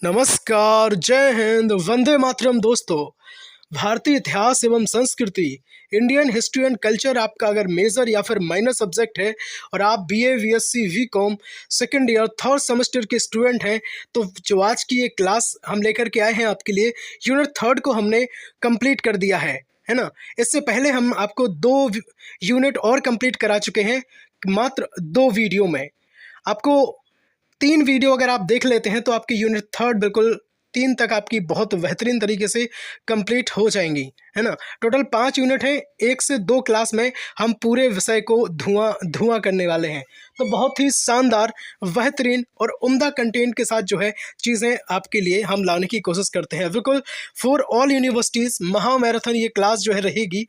नमस्कार, जय हिंद, वंदे मातरम दोस्तों। भारतीय इतिहास एवं संस्कृति, इंडियन हिस्ट्री एंड कल्चर आपका अगर मेजर या फिर माइनर सब्जेक्ट है और आप BA, BSc, BCom second year third semester के स्टूडेंट हैं, तो जो आज की ये क्लास हम लेकर के आए हैं आपके लिए, यूनिट थर्ड को हमने कंप्लीट कर दिया है ना। इससे पहले हम आपको 2 यूनिट और कंप्लीट करा चुके हैं, मात्र 2 वीडियो में। आपको 3 वीडियो अगर आप देख लेते हैं तो आपकी यूनिट थर्ड बिल्कुल 3 तक आपकी बहुत बेहतरीन तरीके से कंप्लीट हो जाएंगी, है ना। टोटल 5 यूनिट हैं, 1 से 2 क्लास में हम पूरे विषय को धुआं करने वाले हैं। तो बहुत ही शानदार, बेहतरीन और उम्दा कंटेंट के साथ जो है चीज़ें आपके लिए हम लाने की कोशिश करते हैं। बिल्कुल फॉर ऑल यूनिवर्सिटीज़ महा मैराथन ये क्लास जो है रहेगी।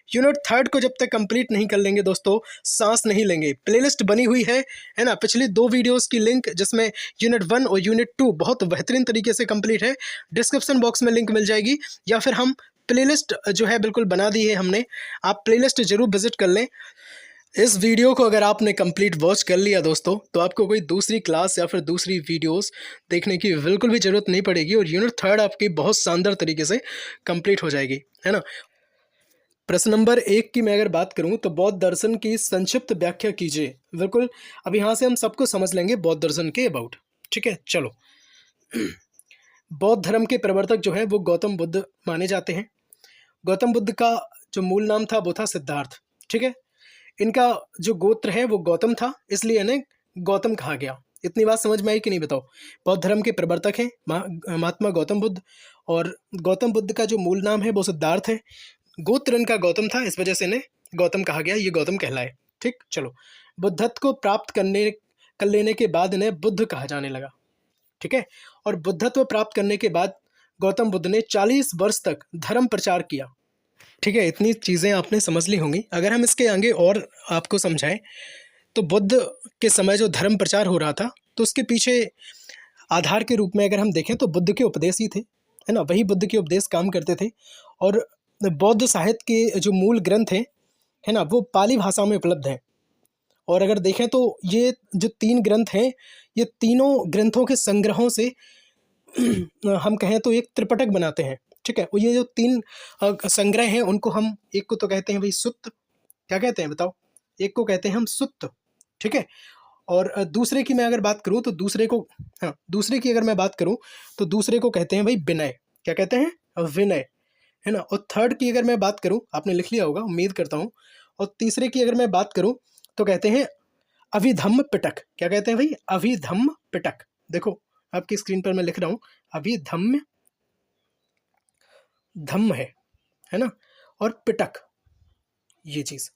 यूनिट थर्ड को जब तक कंप्लीट नहीं कर लेंगे दोस्तों, सांस नहीं लेंगे। प्लेलिस्ट बनी हुई है ना। पिछली 2 वीडियोस की लिंक, जिसमें यूनिट 1 और यूनिट 2 बहुत बेहतरीन तरीके से कंप्लीट है, डिस्क्रिप्शन बॉक्स में लिंक मिल जाएगी, या फिर हम प्लेलिस्ट जो है बिल्कुल बना दी है हमने, आप प्लेलिस्ट जरूर विजिट कर लें। इस वीडियो को अगर आपने कंप्लीट वॉच कर लिया दोस्तों, तो आपको कोई दूसरी क्लास या फिर दूसरी वीडियोस देखने की बिल्कुल भी ज़रूरत नहीं पड़ेगी और यूनिट थर्ड आपकी बहुत शानदार तरीके से कंप्लीट हो जाएगी, है ना। प्रश्न नंबर 1 की मैं अगर बात करूं तो बौद्ध दर्शन की संक्षिप्त व्याख्या कीजिए। बिल्कुल, अब यहाँ से हम सबको समझ लेंगे बौद्ध दर्शन के अबाउट। ठीक है, चलो। बौद्ध धर्म के प्रवर्तक जो है वो गौतम बुद्ध माने जाते हैं। गौतम बुद्ध का जो मूल नाम था वो था सिद्धार्थ। ठीक है, इनका जो गोत्र है वो गौतम था, इसलिए इन्हें गौतम कहा गया। इतनी बात समझ में आई कि नहीं बताओ। बौद्ध धर्म के प्रवर्तक हैं महात्मा गौतम बुद्ध, और गौतम बुद्ध का जो मूल नाम है वो सिद्धार्थ है। गोत्र इनका गौतम था, इस वजह से इन्हें गौतम कहा गया, ये गौतम कहलाए। ठीक, चलो। बुद्धत्व को प्राप्त कर लेने के बाद इन्हें बुद्ध कहा जाने लगा। ठीक है, और बुद्धत्व प्राप्त करने के बाद गौतम बुद्ध ने 40 वर्ष तक धर्म प्रचार किया। ठीक है, इतनी चीज़ें आपने समझ ली होंगी। अगर हम इसके आगे और आपको समझाएं तो बुद्ध के समय जो धर्म प्रचार हो रहा था, तो उसके पीछे आधार के रूप में अगर हम देखें तो बुद्ध के उपदेश ही थे, है ना। वही बुद्ध के उपदेश काम करते थे। और बौद्ध साहित्य के जो मूल ग्रंथ हैं, है ना, वो पाली भाषा में उपलब्ध हैं। और अगर देखें तो ये जो 3 ग्रंथ हैं, ये तीनों ग्रंथों के संग्रहों से हम कहें तो एक त्रिपिटक बनाते हैं। ठीक है, और ये जो 3 संग्रह हैं, उनको हम, एक को तो कहते हैं भाई सुत्त, क्या कहते हैं बताओ, एक को कहते हैं हम सुत्त। ठीक है, और दूसरे की मैं अगर बात करूँ तो दूसरे को, हाँ, दूसरे की अगर मैं बात करूँ तो दूसरे को कहते हैं भाई विनय। क्या कहते हैं? विनय, है ना। और थर्ड की अगर मैं बात करूं, आपने लिख लिया होगा उम्मीद करता हूं। और तीसरे की अगर मैं बात करूं तो कहते हैं अभिधम्म पिटक। क्या कहते हैं भाई? अभिधम्म पिटक। देखो आपकी स्क्रीन पर मैं लिख रहा हूं, अभिधम्म धम्म है ना, और पिटक, ये चीज।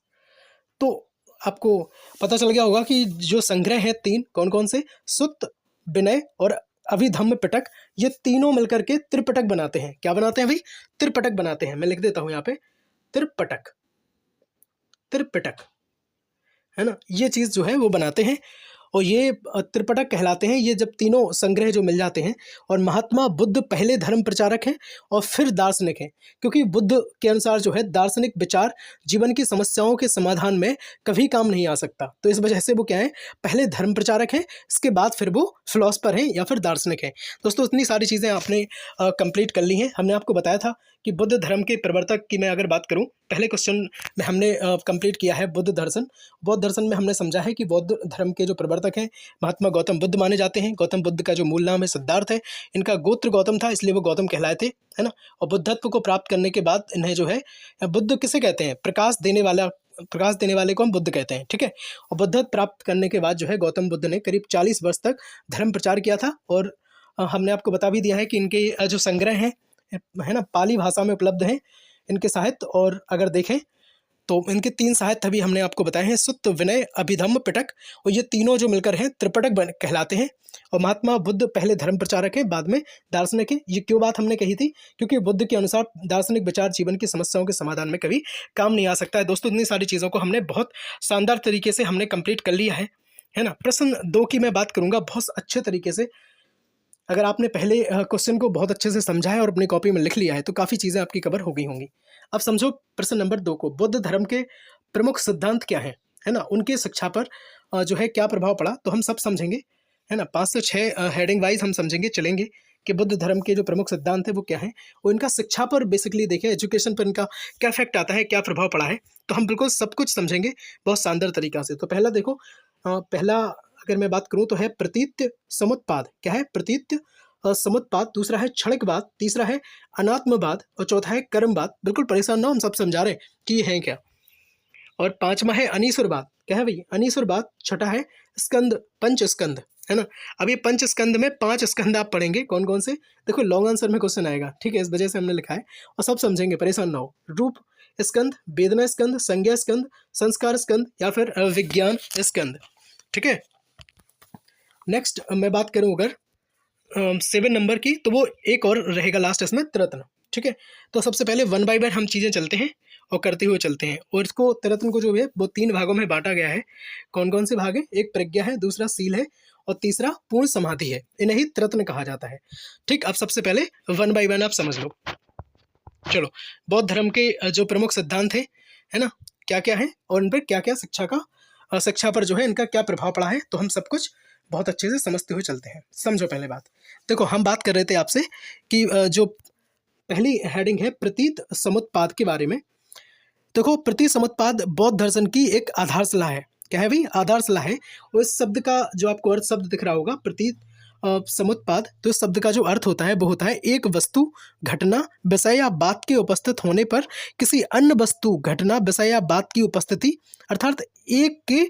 तो आपको पता चल गया होगा कि जो संग्रह है 3, कौन कौन से? सुत्त, विनय और अभिधम्म पिटक, ये तीनों मिलकर के त्रिपिटक बनाते हैं। क्या बनाते हैं भाई? त्रिपिटक बनाते हैं। मैं लिख देता हूं यहाँ पे, त्रिपिटक, त्रिपिटक, है ना। ये चीज़ जो है वो बनाते हैं, और ये त्रिपिटक कहलाते हैं। ये जब तीनों संग्रह जो मिल जाते हैं, और महात्मा बुद्ध पहले धर्म प्रचारक हैं और फिर दार्शनिक हैं, क्योंकि बुद्ध के अनुसार जो है दार्शनिक विचार जीवन की समस्याओं के समाधान में कभी काम नहीं आ सकता। तो इस वजह से वो क्या है, पहले धर्म प्रचारक हैं, इसके बाद फिर वो फिलोसफर हैं या फिर दार्शनिक हैं। दोस्तों, इतनी सारी चीज़ें आपने कंप्लीट कर ली हैं। हमने आपको बताया था कि बुद्ध धर्म के प्रवर्तक की मैं अगर बात करूँ, पहले क्वेश्चन में हमने कंप्लीट किया है बुद्ध दर्शन। बौद्ध दर्शन में हमने समझा है कि बौद्ध धर्म के जो प्रवर्तक हैं महात्मा गौतम बुद्ध माने जाते हैं। गौतम बुद्ध का जो मूल नाम है सिद्धार्थ है। इनका गोत्र गौतम था, इसलिए वो गौतम कहलाए थे, है ना। और बुद्धत्व को प्राप्त करने के बाद इन्हें जो है, बुद्ध किसे कहते हैं? प्रकाश देने वाले को हम बुद्ध कहते हैं। ठीक है, और बुद्धत्व प्राप्त करने के बाद जो है गौतम बुद्ध ने करीब 40 वर्ष तक धर्म प्रचार किया था। और हमने आपको बता भी दिया है कि इनके जो संग्रह हैं, है ना, पाली भाषा में उपलब्ध हैं इनके साहित्य। और अगर देखें तो इनके 3 साहित्य अभी हमने आपको बताए हैं, सुत्त, विनय, अभिधम्म पिटक, और ये तीनों जो मिलकर हैं त्रिपिटक कहलाते हैं। और महात्मा बुद्ध पहले धर्म प्रचारक हैं, बाद में दार्शनिक हैं। ये क्यों बात हमने कही थी? क्योंकि बुद्ध के अनुसार दार्शनिक विचार जीवन की समस्याओं के समाधान में कभी काम नहीं आ सकता है। दोस्तों, इतनी सारी चीज़ों को हमने बहुत शानदार तरीके से हमने कंप्लीट कर लिया है ना। प्रश्न 2 की मैं बात करूँगा बहुत अच्छे तरीके से। अगर आपने पहले क्वेश्चन को बहुत अच्छे से समझा है और अपनी कॉपी में लिख लिया है, तो काफ़ी चीज़ें आपकी कवर हो गई होंगी। अब समझो प्रश्न नंबर 2 को, बुद्ध धर्म के प्रमुख सिद्धांत क्या हैं, है ना, उनके शिक्षा पर जो है क्या प्रभाव पड़ा, तो हम सब समझेंगे, है ना। 5 से 6 हेडिंग वाइज हम समझेंगे, चलेंगे कि बुद्ध धर्म के जो प्रमुख सिद्धांत है वो क्या है, और इनका शिक्षा पर बेसिकली देखें, एजुकेशन पर इनका क्या इफेक्ट आता है, क्या प्रभाव पड़ा है, तो हम बिल्कुल सब कुछ समझेंगे बहुत शानदार तरीका से। तो पहला देखो, पहला अगर मैं बात करूं तो है प्रतीत्य समुत्पाद। क्या है? प्रतीत्य समुत्पाद। दूसरा है क्षणिकवाद। तीसरा है अनात्मवाद। और चौथा है कर्मवाद। बिल्कुल परेशान ना हो, हम सब समझा रहे हैं कि ये है क्या। और पांचवा है अनीश्वरवाद। क्या है भाई? अनीश्वरवाद। छठा है स्कंद, पंच स्कंद, है ना। अब ये पंच स्कंद में 5 स्कंद आप पढ़ेंगे। कौन कौन से? देखो लॉन्ग आंसर में क्वेश्चन आएगा, ठीक है, इस वजह से हमने लिखा है, और सब समझेंगे, परेशान ना हो। रूप स्कंद, वेदना स्कंद, संज्ञा स्कंद, संस्कार स्कंद, या फिर विज्ञान स्कंद, ठीक है। नेक्स्ट मैं बात करूं अगर 7 नंबर की, तो वो एक और रहेगा लास्ट इसमें, तरत्न, ठीक है। तो सबसे पहले 1 बाय 1 हम चीज़ें चलते हैं और करते हुए चलते हैं। और इसको तरत्न को जो है वो 3 भागों में बांटा गया है। कौन कौन से भाग है? एक प्रज्ञा है, दूसरा सील है, और तीसरा पूर्ण समाधि है। इन्हें ही तरत्न कहा जाता है, ठीक। अब सबसे पहले 1 बाय 1 आप समझ लो। चलो, बौद्ध धर्म के जो प्रमुख सिद्धांत है ना, क्या क्या है, और इन पर क्या क्या शिक्षा पर जो है इनका क्या प्रभाव पड़ा है, तो हम सब कुछ बहुत अच्छे से समझते हुए चलते हैं। समझो पहले बात। देखो, हम बात कर रहे थे आपसे कि जो पहली हेडिंग है प्रतीत समुत्पाद के बारे में। देखो, प्रतीत समुत्पाद बौद्ध दर्शन की एक आधारशिला है। क्या है भाई? आधारशिला है। और इस शब्द का जो आपको अर्थ शब्द दिख रहा होगा, प्रतीत समुत्पाद, तो इस शब्द का जो अर्थ होता है वो होता है एक वस्तु, घटना, विषय या बात के उपस्थित होने पर किसी अन्य वस्तु, घटना, विषय या बात की उपस्थिति, अर्थात एक के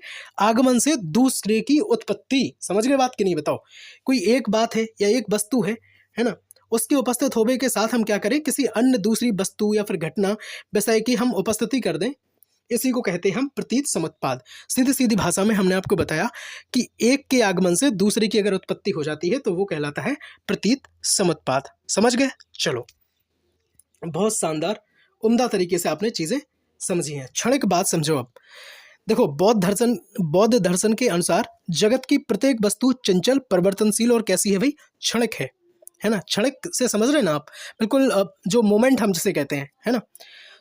आगमन से दूसरे की उत्पत्ति। समझ गए बात कि नहीं? बताओ, कोई एक बात है या एक वस्तु है ना, उसके उपस्थित होने के साथ हम क्या करें? किसी अन्य दूसरी वस्तु या फिर घटना, विषय की हम उपस्थिति कर दें, इसी को कहते हैं हम प्रतीत समुत्पाद। सीधी सीधी भाषा में हमने आपको बताया कि एक के आगमन से दूसरे की अगर उत्पत्ति हो जाती है तो वो कहलाता है प्रतीत समुत्पाद। समझ गए? चलो, बहुत शानदार, उम्दा तरीके से आपने चीजें समझी हैं। क्षणिक बात समझो अब। देखो, बौद्ध दर्शन के अनुसार जगत की प्रत्येक वस्तु चंचल, परिवर्तनशील और कैसी है भाई? क्षणिक है ना। क्षणिक से समझ रहे ना आप? बिल्कुल जो मोमेंट हम जिसे कहते हैं, है ना।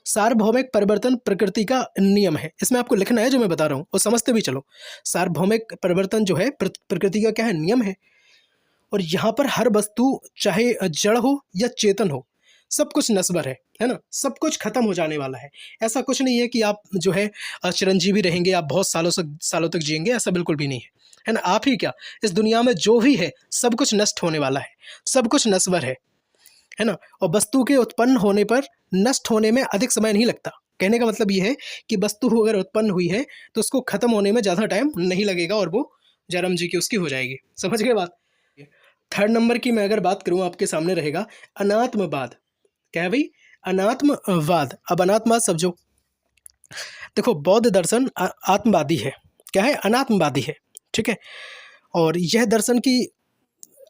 सार्वभौमिक परिवर्तन प्रकृति का नियम है। इसमें आपको लिखना है जो मैं बता रहा हूँ, और समझते भी चलो। सार्वभौमिक परिवर्तन जो है प्रकृति का क्या है? नियम है। और यहाँ पर हर वस्तु, चाहे जड़ हो या चेतन हो, सब कुछ नश्वर है ना। सब कुछ खत्म हो जाने वाला है। ऐसा कुछ नहीं है कि आप जो है चिरंजीवी रहेंगे, आप बहुत सालों तक जिएंगे, ऐसा बिल्कुल भी नहीं है ना। आप ही क्या, इस दुनिया में जो भी है सब कुछ नष्ट होने वाला है, सब कुछ नश्वर है ना। और वस्तु के उत्पन्न होने पर नष्ट होने में अधिक समय नहीं लगता। कहने का मतलब ये है कि वस्तु अगर उत्पन्न हुई है तो उसको खत्म होने में ज़्यादा टाइम नहीं लगेगा, और वो जन्म जी की उसकी हो जाएगी। समझ गए बात? 3rd नंबर की मैं अगर बात करूँ, आपके सामने रहेगा अनात्मवाद। क्या है भाई? अनात्मवाद। अब अनात्मवाद समझो। देखो, बौद्ध दर्शन आत्मवादी है। क्या है? अनात्मवादी है, ठीक है। और यह दर्शन की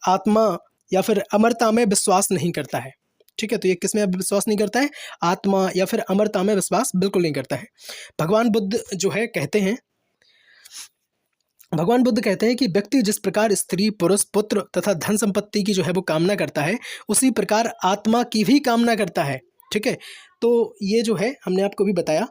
आत्मा या फिर अमरता में विश्वास नहीं करता है, ठीक है। तो ये किस में विश्वास नहीं करता है? आत्मा या फिर अमरता में विश्वास बिल्कुल नहीं करता है। भगवान बुद्ध जो है कहते हैं, भगवान बुद्ध कहते हैं कि व्यक्ति जिस प्रकार स्त्री, पुरुष, पुत्र तथा धन संपत्ति की जो है वो कामना करता है, उसी प्रकार आत्मा की भी कामना करता है, ठीक है। तो ये जो है हमने आपको भी बताया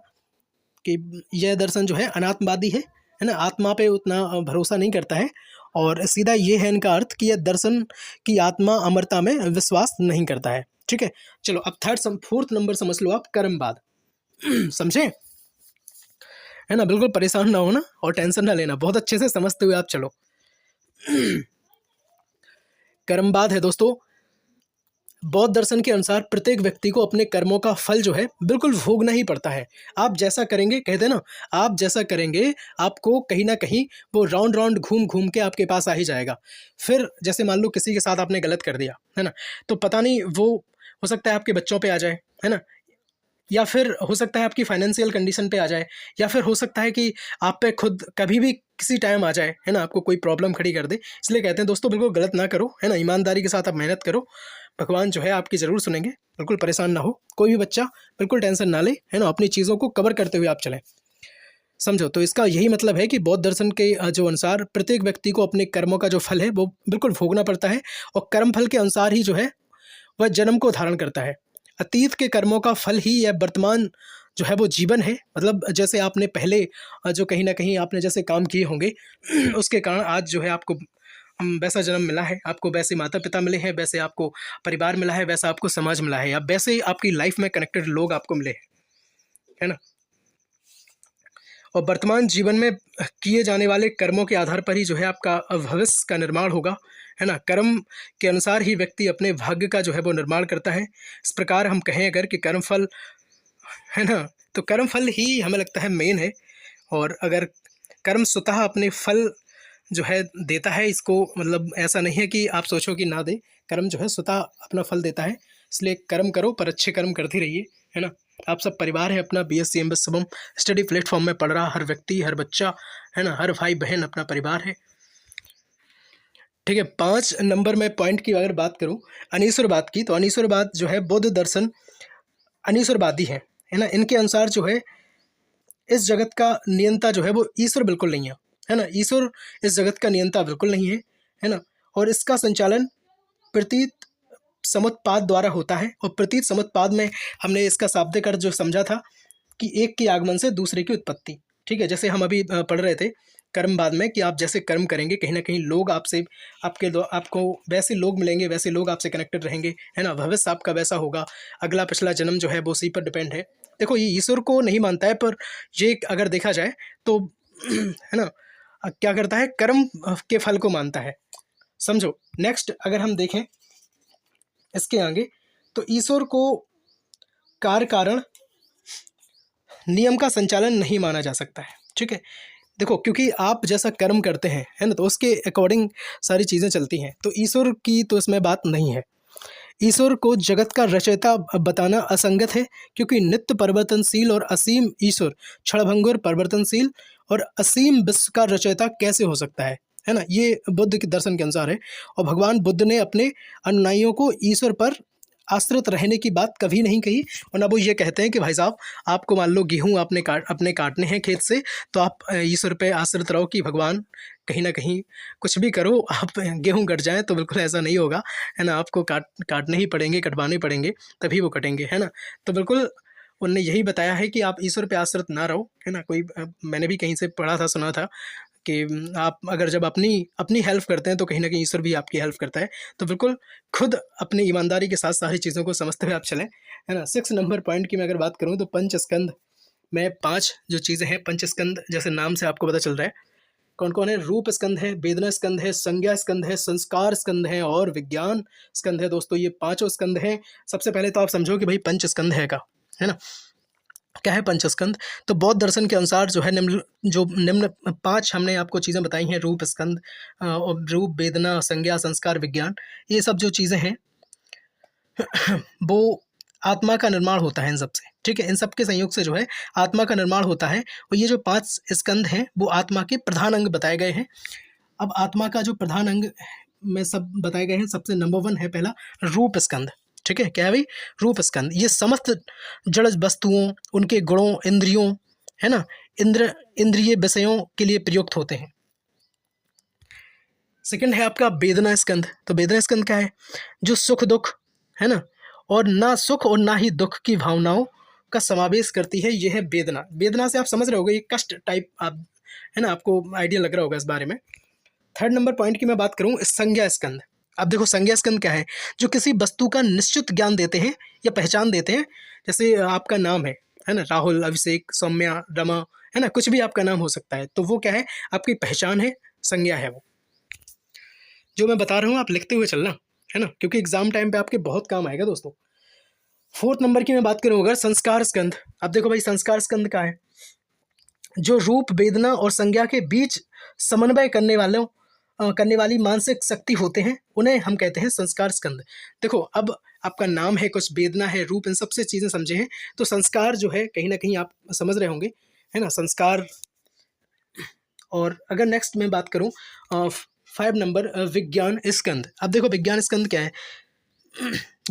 कि यह दर्शन जो है अनात्मवादी है ना। आत्मा पे उतना भरोसा नहीं करता है, और सीधा ये है इनका अर्थ कि यह दर्शन की आत्मा अमरता में विश्वास नहीं करता है, ठीक है। चलो, अब 4th नंबर समझ लो आप, कर्मवाद। समझे? है ना। बिल्कुल परेशान ना हो ना, और टेंशन ना लेना, बहुत अच्छे से समझते हुए आप चलो। कर्मवाद है दोस्तों, बौद्ध दर्शन के अनुसार प्रत्येक व्यक्ति को अपने कर्मों का फल जो है बिल्कुल भोगना ही पड़ता है। आप जैसा करेंगे, कहते हैं ना, आप जैसा करेंगे आपको कहीं ना कहीं वो राउंड राउंड घूम घूम के आपके पास आ ही जाएगा। फिर जैसे मान लो किसी के साथ आपने गलत कर दिया, है ना, तो पता नहीं वो हो सकता है आपके बच्चों पे आ जाए, है ना, या फिर हो सकता है आपकी फाइनेंशियल कंडीशन पे आ जाए, या फिर हो सकता है कि आप पे खुद कभी भी किसी टाइम आ जाए, है ना, आपको कोई प्रॉब्लम खड़ी कर दे। इसलिए कहते हैं दोस्तों, बिल्कुल गलत ना करो, है ना, ईमानदारी के साथ आप मेहनत करो, भगवान जो है आपकी ज़रूर सुनेंगे। बिल्कुल परेशान ना हो, कोई भी बच्चा बिल्कुल टेंशन ना ले, है ना, अपनी चीज़ों को कवर करते हुए आप चलें। समझो, तो इसका यही मतलब है कि बौद्ध दर्शन के जो अनुसार प्रत्येक व्यक्ति को अपने कर्मों का जो फल है वो बिल्कुल भोगना पड़ता है, और कर्म फल के अनुसार ही जो है वह जन्म को धारण करता है। अतीत के कर्मों का फल ही यह वर्तमान जो है वो जीवन है। मतलब जैसे आपने पहले जो कहीं ना कहीं आपने जैसे काम किए होंगे उसके कारण आज जो है आपको वैसा जन्म मिला है आपको, वैसे माता पिता मिले हैं, वैसे आपको परिवार मिला है, वैसा आपको समाज मिला है, या वैसे आपकी लाइफ में कनेक्टेड लोग आपको मिले हैं, है ना। और वर्तमान जीवन में किए जाने वाले कर्मों के आधार पर ही जो है आपका भविष्य का निर्माण होगा, है ना। कर्म के अनुसार ही व्यक्ति अपने भाग्य का जो है वो निर्माण करता है। इस प्रकार हम कहें अगर कि कर्मफल, है ना, तो कर्मफल ही हमें लगता है मेन है। और अगर कर्म स्वतः अपने फल जो है देता है, इसको मतलब ऐसा नहीं है कि आप सोचो कि ना दे, कर्म जो है स्वतः अपना फल देता है। इसलिए कर्म करो पर अच्छे कर्म करते रहिए, है ना। आप सब परिवार है अपना, BSc MS Shubham study platform में पढ़ रहा हर व्यक्ति, हर बच्चा, है ना, हर भाई बहन अपना परिवार है, ठीक है। 5 नंबर में पॉइंट की अगर बात करूं अनीश्वरवाद की, तो अनीश्वरवाद जो है बौद्ध दर्शन अनीश्वरवादी है ना। इनके अनुसार जो है इस जगत का नियंता जो है वो ईश्वर बिल्कुल नहीं है ना। ईश्वर इस जगत का नियंता बिल्कुल नहीं है ना। और इसका संचालन प्रतीत समुत्पाद द्वारा होता है। और प्रतीत समुत्पाद में हमने इसका शाब्दिक अर्थ जो समझा था कि एक के आगमन से दूसरे की उत्पत्ति, ठीक है। जैसे हम अभी पढ़ रहे थे कर्मवाद में कि आप जैसे कर्म करेंगे कहीं ना कहीं लोग आपसे आपको वैसे लोग मिलेंगे, वैसे लोग आपसे कनेक्टेड रहेंगे, है ना। भविष्य आपका वैसा होगा, अगला पिछला जन्म जो है वो उसी पर डिपेंड है। देखो ये ईश्वर को नहीं मानता है, पर ये अगर देखा जाए तो है ना, क्या करता है, कर्म के फल को मानता है, समझो। नेक्स्ट अगर हम देखें इसके आगे, तो ईश्वर को कार्य कारण नियम का संचालन नहीं माना जा सकता है, ठीक है। देखो क्योंकि आप जैसा कर्म करते हैं, है ना, तो उसके अकॉर्डिंग सारी चीज़ें चलती हैं। तो ईश्वर की तो इसमें बात नहीं है। ईश्वर को जगत का रचयिता बताना असंगत है, क्योंकि नित्य परिवर्तनशील और असीम ईश्वर क्षणभंगुर परिवर्तनशील और असीम विश्व का रचयिता कैसे हो सकता है ना। ये बुद्ध के दर्शन के अनुसार है। और भगवान बुद्ध ने अपने अनुयायियों को ईश्वर पर आश्रित रहने की बात कभी नहीं कही। और ना वो ये कहते हैं कि भाई साहब आपको मान लो गेहूँ अपने काटने हैं खेत से, तो आप ईश्वर पे आश्रित रहो कि भगवान कहीं ना कहीं कुछ भी करो आप गेहूँ कट जाए, तो बिल्कुल ऐसा नहीं होगा, है ना। आपको काटने ही पड़ेंगे, कटवाने पड़ेंगे, तभी वो कटेंगे, है ना। तो बिल्कुल उनने यही बताया है कि आप ईश्वर पे आश्रित ना रहो, है ना। कोई मैंने भी कहीं से पढ़ा था, सुना था कि आप अगर जब अपनी हेल्प करते हैं तो कहीं ना कहीं ईश्वर भी आपकी हेल्प करता है। तो बिल्कुल खुद अपनी ईमानदारी के साथ सारी चीज़ों को समझते हुए आप चलें, है ना। 6 नंबर पॉइंट की मैं अगर बात करूँ तो पंचस्कंद में 5 जो चीज़ें हैं, पंचस्कंद जैसे नाम से आपको पता चल रहा है कौन कौन है। रूप स्कंद है, वेदना स्कंद है, संज्ञा स्कंद है, संस्कार स्कंद है और विज्ञान स्कंद है। दोस्तों ये 5 स्कंद हैं। सबसे पहले तो आप समझो कि भाई पंचस्कंद है का, है ना, क्या है पंचस्कंद। तो बौद्ध दर्शन के अनुसार जो है निम्न 5 हमने आपको चीज़ें बताई हैं, रूप स्कंद और रूप, वेदना, संज्ञा, संस्कार, विज्ञान, ये सब जो चीज़ें हैं वो आत्मा का निर्माण होता है इन सब से, ठीक है। इन सब के संयोग से जो है आत्मा का निर्माण होता है। और ये जो 5 स्कंद हैं वो आत्मा के प्रधान अंग बताए गए हैं। अब आत्मा का जो प्रधान अंग में सब बताए गए हैं, सबसे नंबर 1 है पहला रूप स्कंद, ठीक है। क्या है भाई, रूप स्कंद। ये समस्त जड़ वस्तुओं, उनके गुणों, इंद्रियों, है ना, इंद्रिय विषयों के लिए प्रयुक्त होते हैं। सेकंड है आपका वेदना स्कंद। तो वेदना स्कंद क्या है, जो सुख दुख, है ना, और ना सुख और ना ही दुख की भावनाओं का समावेश करती है, यह है वेदना। वेदना से आप समझ रहे होगे ये कष्ट टाइप, आप, है ना, आपको आइडिया लग रहा होगा इस बारे में। 3 नंबर पॉइंट की मैं बात करूं, संज्ञा स्कंद। अब देखो संज्ञा स्कंद क्या है, जो किसी वस्तु का निश्चित ज्ञान देते हैं या पहचान देते हैं। जैसे आपका नाम है ना, राहुल, अभिषेक, सौम्या, रमा, है ना, कुछ भी आपका नाम हो सकता है। तो वो क्या है, आपकी पहचान है, संज्ञा है वो। जो मैं बता रहा हूँ आप लिखते हुए चलना, है ना, क्योंकि एग्जाम टाइम पे आपके बहुत काम आएगा दोस्तों। 4 नंबर की मैं बात करूँ अगर, संस्कार स्कंद। अब देखो भाई संस्कार स्कंद क्या है, जो रूप, वेदना और संज्ञा के बीच समन्वय करने वाली मानसिक शक्ति होते हैं, उन्हें हम कहते हैं संस्कार स्कंद। देखो अब आपका नाम है, कुछ वेदना है, रूप, इन सबसे चीज़ें समझे हैं, तो संस्कार जो है कहीं ना कहीं आप समझ रहे होंगे, है ना, संस्कार। और अगर नेक्स्ट मैं बात करूँ 5 नंबर विज्ञान स्कंद। अब देखो विज्ञान स्कंद क्या है,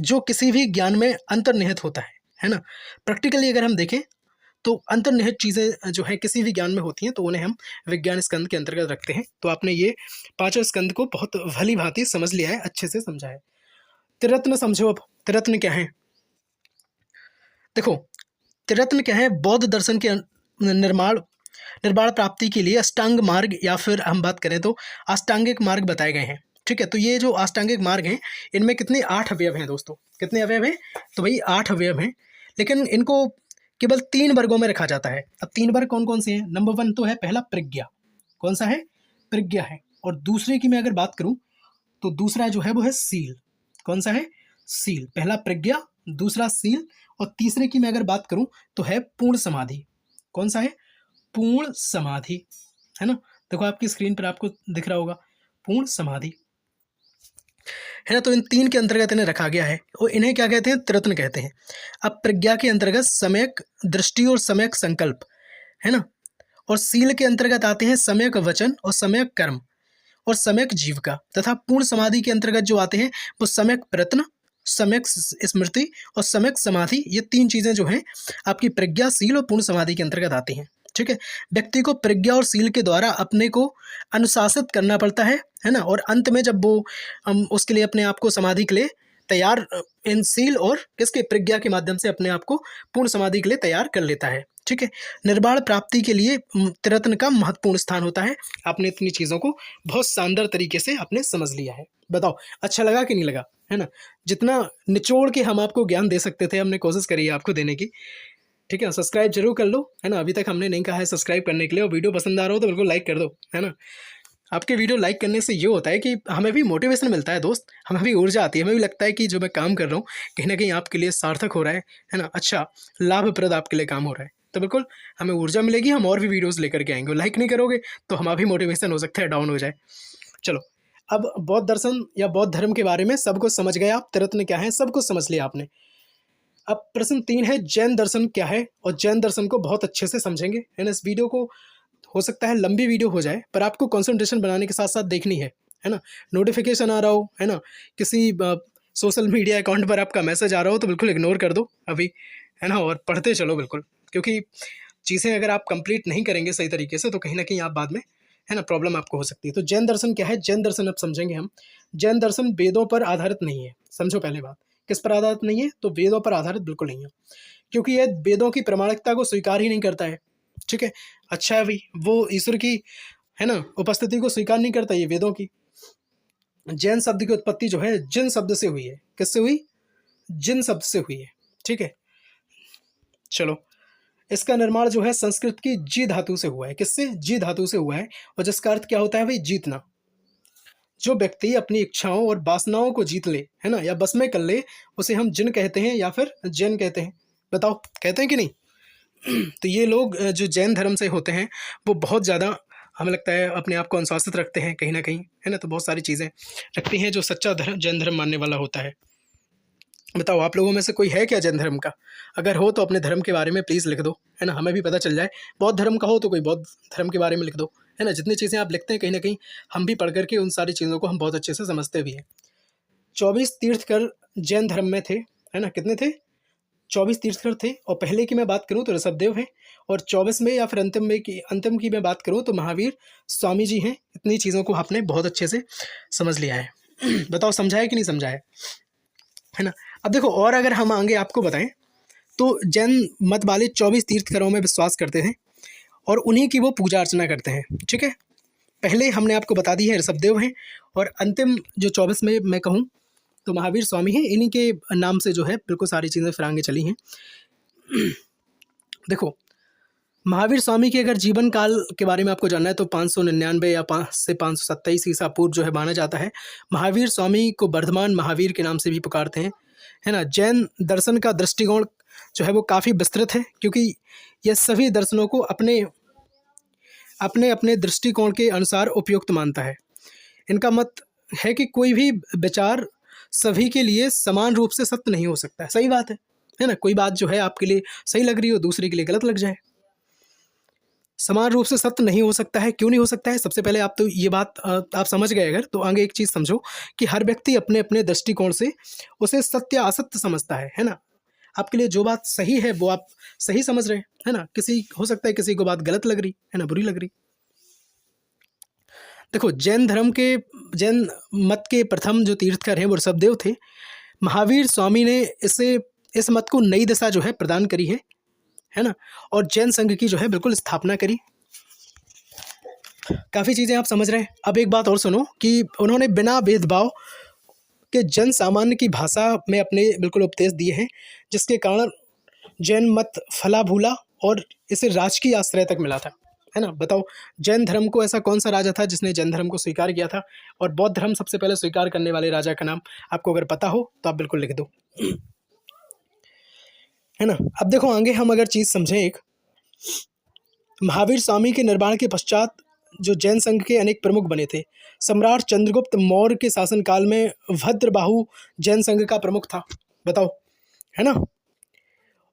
जो किसी भी ज्ञान में अंतर्निहित होता है ना। प्रैक्टिकली अगर हम देखें तो अंतर्निहित चीज़ें जो है किसी भी ज्ञान में होती हैं, तो उन्हें हम विज्ञान स्कंद के अंतर्गत रखते हैं। तो आपने ये 5 स्कंद को बहुत भली भांति समझ लिया है, अच्छे से समझा है। त्रिरत्न समझो। अब त्रिरत्न क्या है, देखो त्रिरत्न क्या है, बौद्ध दर्शन के निर्माण निर्वाण प्राप्ति के लिए अष्टांग मार्ग या फिर हम बात करें तो अष्टांगिक मार्ग बताए गए हैं। ठीक है, तो ये जो अष्टांगिक मार्ग हैं इनमें कितने 8 अवयव हैं दोस्तों, कितने अवयव हैं? तो भाई 8 अवयव हैं, लेकिन इनको केवल 3 वर्गों में रखा जाता है। अब 3 वर्ग कौन कौन से हैं? नंबर 1 तो है पहला प्रज्ञा, कौन सा है? प्रज्ञा है। और दूसरे की मैं अगर बात करूं तो दूसरा जो है वो है सील, कौन सा है? सील। पहला प्रज्ञा, दूसरा सील, और तीसरे की मैं अगर बात करूं तो है पूर्ण समाधि, कौन सा है? पूर्ण समाधि, है ना। देखो आपकी स्क्रीन पर आपको दिख रहा होगा पूर्ण समाधि, है ना। तो इन 3 के अंतर्गत इन्हें रखा गया है और इन्हें क्या कहते हैं? त्रिरत्न कहते हैं। अब प्रज्ञा के अंतर्गत सम्यक दृष्टि और सम्यक संकल्प, है ना। और सील के अंतर्गत आते हैं सम्यक वचन और सम्यक कर्म और सम्यक जीविका, तथा पूर्ण समाधि के अंतर्गत जो आते हैं वो सम्यक प्रयत्न, सम्यक स्मृति और सम्यक समाधि। ये 3 चीज़ें जो हैं आपकी प्रज्ञा, सील और पूर्ण समाधि के अंतर्गत आती हैं। ठीक है, व्यक्ति को प्रज्ञा और सील के द्वारा अपने को अनुशासित करना पड़ता है ना। और अंत में जब वो उसके लिए अपने आप को समाधि के लिए तैयार इन सील और किसके? प्रज्ञा के माध्यम से अपने आप को पूर्ण समाधि के लिए तैयार कर लेता है। ठीक है, निर्वाण प्राप्ति के लिए त्रिरत्न का महत्वपूर्ण स्थान होता है। आपने इतनी चीज़ों को बहुत शानदार तरीके से आपने समझ लिया है। बताओ अच्छा लगा कि नहीं लगा, है ना। जितना निचोड़ के हम आपको ज्ञान दे सकते थे हमने कोशिश करी है आपको देने की। ठीक है, सब्सक्राइब जरूर कर लो, है ना। अभी तक हमने नहीं कहा है सब्सक्राइब करने के लिए, और वीडियो पसंद आ रहा हो तो बिल्कुल लाइक कर दो, है ना। आपके वीडियो लाइक करने से ये होता है कि हमें भी मोटिवेशन मिलता है दोस्त, हमें भी ऊर्जा आती है, हमें भी लगता है कि जो मैं काम कर रहा हूँ कहीं ना कहीं आपके लिए सार्थक हो रहा है ना। अच्छा लाभप्रद आपके लिए काम हो रहा है, तो बिल्कुल हमें ऊर्जा मिलेगी, हम और भी वीडियोज़ लेकर के आएंगे। लाइक नहीं करोगे तो हमारा भी मोटिवेशन हो सकता है डाउन हो जाए। चलो, अब बौद्ध दर्शन या बौद्ध धर्म के बारे में सब कुछ समझ गए आप, त्रिरत्न क्या है सब कुछ समझ लिया आपने। अब प्रश्न 3 है जैन दर्शन क्या है, और जैन दर्शन को बहुत अच्छे से समझेंगे, है ना। इस वीडियो को हो सकता है लंबी वीडियो हो जाए, पर आपको कंसंट्रेशन बनाने के साथ साथ देखनी है ना। नोटिफिकेशन आ रहा हो, है ना, किसी सोशल मीडिया अकाउंट पर आपका मैसेज आ रहा हो तो बिल्कुल इग्नोर कर दो अभी, है ना, और पढ़ते चलो बिल्कुल, क्योंकि चीज़ें अगर आप कंप्लीट नहीं करेंगे सही तरीके से तो कहीं ना कहीं आप बाद में, है ना, प्रॉब्लम आपको हो सकती है। तो जैन दर्शन क्या है? जैन दर्शन अब समझेंगे हम। जैन दर्शन वेदों पर आधारित नहीं है, समझो पहले बात। किस पर आधारित नहीं है? तो वेदों पर आधारित बिल्कुल नहीं है, क्योंकि यह वेदों की प्रामाणिकता को स्वीकार ही नहीं करता है। ठीक है, अच्छा है भाई, वो ईश्वर की, है ना, उपस्थिति को स्वीकार नहीं करता ये वेदों की। जैन शब्द की उत्पत्ति जो है जिन शब्द से हुई है, किससे हुई? जिन शब्द से हुई है। ठीक है, चलो, इसका निर्माण जो है संस्कृत की जी धातु से हुआ है। किससे? जी धातु से हुआ है, और जिसका अर्थ क्या होता है भाई? जीतना। जो व्यक्ति अपनी इच्छाओं और वासनाओं को जीत ले, है ना, या बस में कर ले, उसे हम जिन कहते हैं या फिर जैन कहते हैं। बताओ कहते हैं कि नहीं? तो ये लोग जो जैन धर्म से होते हैं वो बहुत ज़्यादा हमें लगता है अपने आप को अनुशासित रखते हैं कहीं ना कहीं, है ना। तो बहुत सारी चीज़ें रखती हैं जो सच्चा धर्म जैन धर्म मानने वाला होता है। बताओ आप लोगों में से कोई है क्या जैन धर्म का? अगर हो तो अपने धर्म के बारे में प्लीज़ लिख दो, है ना, हमें भी पता चल जाए। बौद्ध धर्म का हो तो कोई बौद्ध धर्म के बारे में लिख दो, है ना। जितनी चीज़ें आप लिखते हैं कहीं ना कहीं हम भी पढ़ करके उन सारी चीज़ों को हम बहुत अच्छे से समझते भी हैं। 24 तीर्थकर जैन धर्म में थे, है ना। कितने थे? 24 तीर्थकर थे, और पहले की मैं बात करूं तो ऋषभदेव हैं, और 24 में या फिर अंतिम की मैं बात करूं तो महावीर स्वामी जी हैं। इतनी चीज़ों को आपने बहुत अच्छे से समझ लिया है। बताओ समझा है कि नहीं समझा है ना। अब देखो, और अगर हम आगे आपको बताएं तो जैन मत वाले 24 तीर्थकरों में विश्वास करते हैं और उन्हीं की वो पूजा अर्चना करते हैं। ठीक है, पहले हमने आपको बता दी है ऋषभदेव हैं, और अंतिम जो 24 में मैं कहूँ तो महावीर स्वामी हैं। इन्हीं के नाम से जो है बिल्कुल सारी चीज़ें फिर आगे चली हैं। देखो, महावीर स्वामी के अगर जीवन काल के बारे में आपको जानना है तो 599 या 5 से 527 ईसा पूर्व जो है माना जाता है। महावीर स्वामी को वर्धमान महावीर के नाम से भी पुकारते हैं, है ना। जैन दर्शन का दृष्टिकोण जो है वो काफ़ी विस्तृत है, क्योंकि यह सभी दर्शनों को अपने अपने अपने दृष्टिकोण के अनुसार उपयुक्त मानता है। इनका मत है कि कोई भी विचार सभी के लिए समान रूप से सत्य नहीं हो सकता है। सही बात है ना। कोई बात जो है आपके लिए सही लग रही हो दूसरे के लिए गलत लग जाए, समान रूप से सत्य नहीं हो सकता है। क्यों नहीं हो सकता है? सबसे पहले आप तो ये बात आप समझ गए अगर, तो आगे एक चीज़ समझो कि हर व्यक्ति अपने अपने दृष्टिकोण से उसे सत्य असत्य समझता है ना। आपके लिए जो बात सही है वो आप सही समझ रहे हैं, है ना। किसी हो सकता है किसी को बात गलत लग रही है ना, बुरी लग रही। देखो, जैन मत के प्रथम जो तीर्थकर हैं वो ऋषभदेव थे। महावीर स्वामी ने इस मत को नई दिशा जो है प्रदान करी है ना, और जैन संघ की जो है बिल्कुल स्थापना करी। काफ़ी चीज़ें आप समझ रहे हैं। अब एक बात और सुनो कि उन्होंने बिना भेदभाव के जन सामान्य की भाषा में अपने बिल्कुल उपदेश दिए हैं, जिसके कारण जैन मत फला फूला और इसे राजकीय आश्रय तक मिला था, है ना। बताओ, जैन धर्म को ऐसा कौन सा राजा था जिसने जैन धर्म को स्वीकार किया था, और बौद्ध धर्म सबसे पहले स्वीकार करने वाले राजा का नाम आपको अगर पता हो तो आप बिल्कुल लिख दो, है ना। अब देखो आगे हम अगर चीज़ समझें, एक महावीर स्वामी के निर्माण के पश्चात जो जैन संघ के अनेक प्रमुख बने थे। सम्राट चंद्रगुप्त मौर्य के शासनकाल में भद्रबाहु जैन संघ का प्रमुख था, बताओ, है ना।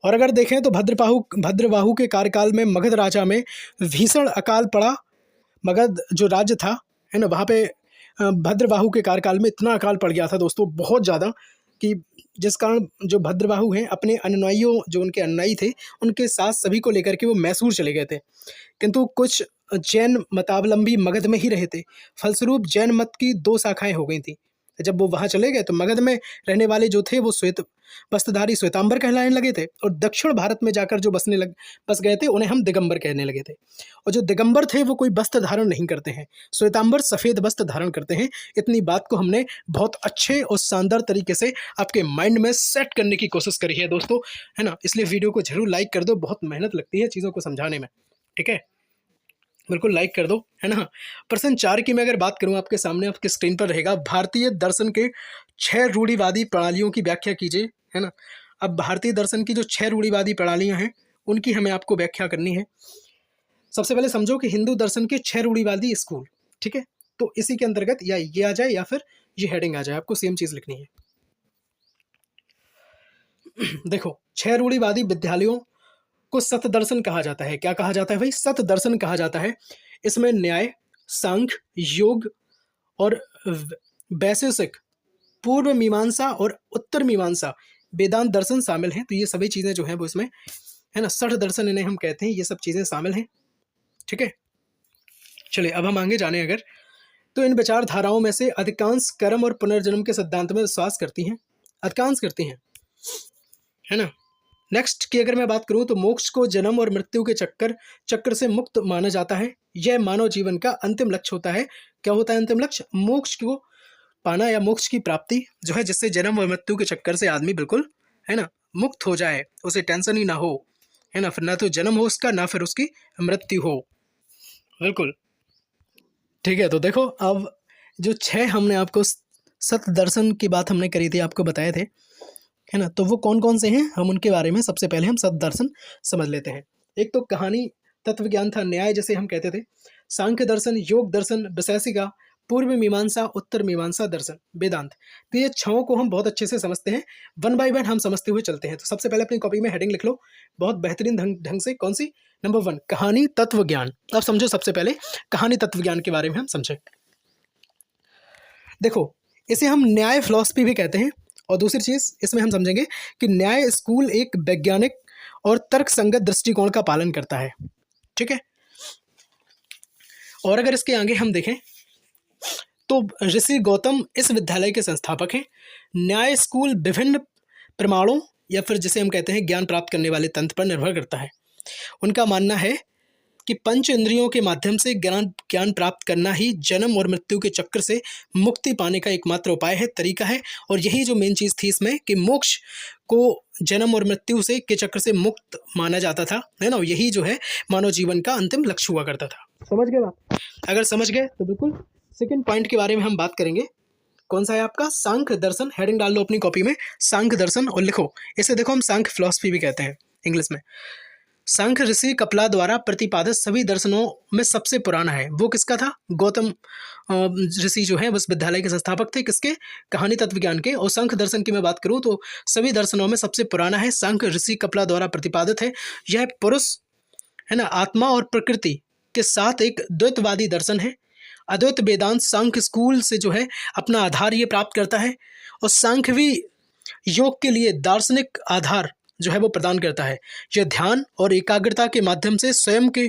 और अगर देखें तो भद्रबाहु के कार्यकाल में मगध राजा में भीषण अकाल पड़ा। मगध जो राज्य था, है ना, वहाँ पे भद्रबाहु के कार्यकाल में इतना अकाल पड़ गया था दोस्तों, बहुत ज़्यादा, कि जिस कारण जो भद्रबाहु हैं अपने अनुयायियों, जो उनके अनुयायी थे, उनके साथ सभी को लेकर के वो मैसूर चले गए थे। किंतु कुछ जैन मतावलंबी मगध में ही रहे थे। फलस्वरूप जैन मत की दो शाखाएं हो गई थी। जब वो वहाँ चले गए तो मगध में रहने वाले जो थे वो श्वेत वस्त्रधारी श्वेतांबर कहलाने लगे थे, और दक्षिण भारत में जाकर जो बस गए थे उन्हें हम दिगंबर कहने लगे थे। और जो दिगंबर थे वो कोई वस्त्र धारण नहीं करते हैं, श्वेतांबर सफ़ेद वस्त्र धारण करते हैं। इतनी बात को हमने बहुत अच्छे और शानदार तरीके से आपके माइंड में सेट करने की कोशिश करी है दोस्तों, है ना। इसलिए वीडियो को जरूर लाइक कर दो, बहुत मेहनत लगती है चीज़ों को समझाने में, ठीक है, बिल्कुल लाइक कर दो, है ना। प्रश्न 4 की मैं अगर बात करूं, आपके सामने आपके स्क्रीन पर रहेगा, भारतीय दर्शन के 6 रूढ़िवादी प्रणालियों की व्याख्या कीजिए, है ना। अब भारतीय दर्शन की जो 6 रूढ़िवादी प्रणालियां हैं उनकी हमें आपको व्याख्या करनी है। सबसे पहले समझो कि हिंदू दर्शन के 6 रूढ़िवादी स्कूल, ठीक है, तो इसी के अंतर्गत या ये आ जाए या फिर ये हेडिंग आ जाए, आपको सेम चीज़ लिखनी है। देखो, 6 रूढ़िवादी विद्यालयों को सत दर्शन कहा जाता है। क्या कहा जाता है भाई? सत दर्शन कहा जाता है। इसमें न्याय, सांख्य, योग और वैशेषिक, पूर्व मीमांसा और उत्तर मीमांसा, वेदांत दर्शन शामिल हैं। तो ये सभी चीज़ें जो हैं वो इसमें, है ना, सठ दर्शन इन्हें हम कहते हैं, ये सब चीज़ें शामिल हैं, ठीक है। चलिए अब हम आगे जाने अगर, तो इन विचारधाराओं में से अधिकांश कर्म और पुनर्जन्म के सिद्धांत में विश्वास करती हैं, अधिकांश करती हैं, है ना। नेक्स्ट की अगर मैं बात करूं तो मोक्ष को जन्म और मृत्यु के चक्र से मुक्त माना जाता है। यह मानव जीवन का अंतिम लक्ष्य होता है। क्या होता है अंतिम लक्ष्य? मोक्ष को पाना या मोक्ष की प्राप्ति जो है, जिससे जन्म और मृत्यु के चक्कर से आदमी बिल्कुल, है ना, मुक्त हो जाए, उसे टेंशन ही ना हो, है ना, फिर ना तो जन्म हो उसका, ना फिर उसकी मृत्यु हो, बिल्कुल, ठीक है। तो देखो अब जो 6 हमने आपको सत दर्शन की बात हमने करी थी, आपको बताए थे, है ना, तो वो कौन कौन से हैं हम उनके बारे में सबसे पहले हम सत दर्शन समझ लेते हैं। एक तो कहानी तत्व ज्ञान था, न्याय जैसे हम कहते थे, सांख्य दर्शन, योग दर्शन, वैशेषिका, पूर्व मीमांसा, उत्तर मीमांसा दर्शन, वेदांत। तो ये 6 को हम बहुत अच्छे से समझते हैं, वन बाय वन हम समझते हुए चलते हैं। तो सबसे पहले अपनी कॉपी में हेडिंग लिख लो बहुत बेहतरीन ढंग से, कौन सी? नंबर 1 कहानी तत्व ज्ञान। अब समझो, सबसे पहले कहानी तत्व ज्ञान के बारे में हम समझें। देखो, इसे हम न्याय फिलॉसफी भी कहते हैं। और दूसरी चीज़ इसमें हम समझेंगे कि न्याय स्कूल एक वैज्ञानिक और तर्कसंगत दृष्टिकोण का पालन करता है, ठीक है। और अगर इसके आगे हम देखें तो ऋषि गौतम इस विद्यालय के संस्थापक हैं। न्याय स्कूल विभिन्न प्रमाणों या फिर जिसे हम कहते हैं ज्ञान प्राप्त करने वाले तंत्र पर निर्भर करता है। उनका मानना है कि पंच इंद्रियों के माध्यम से ज्ञान प्राप्त करना ही जन्म और मृत्यु के चक्र से मुक्ति पाने का एकमात्र उपाय है, तरीका है। और यही जो मेन चीज़ थी इसमें, कि मोक्ष को जन्म और मृत्यु से के चक्र से मुक्त माना जाता था, है ना। यही जो है मानव जीवन का अंतिम लक्ष्य हुआ करता था। समझ गए बात? अगर समझ गए तो बिल्कुल सेकेंड पॉइंट के बारे में हम बात करेंगे। कौन सा है आपका? सांख्य दर्शन। हेडिंग डाल लो अपनी कॉपी में, सांख्य दर्शन, और लिखो इसे, देखो हम सांख्य फिलॉसफी भी कहते हैं इंग्लिश में। सांख्य ऋषि कपिला द्वारा प्रतिपादित सभी दर्शनों में सबसे पुराना है। वो किसका था? गौतम ऋषि जो है उस विद्यालय के संस्थापक थे, किसके? कहानी तत्व ज्ञान के। और सांख्य दर्शन की मैं बात करूं तो सभी दर्शनों में सबसे पुराना है, सांख्य ऋषि कपिला द्वारा प्रतिपादित है। यह पुरुष, है ना, आत्मा और प्रकृति के साथ एक द्वैतवादी दर्शन है। अद्वैत वेदांत सांख्य स्कूल से जो है अपना आधार ये प्राप्त करता है, और सांख्य भी योग के लिए दार्शनिक आधार जो है वो प्रदान करता है। यह ध्यान और एकाग्रता के माध्यम से स्वयं के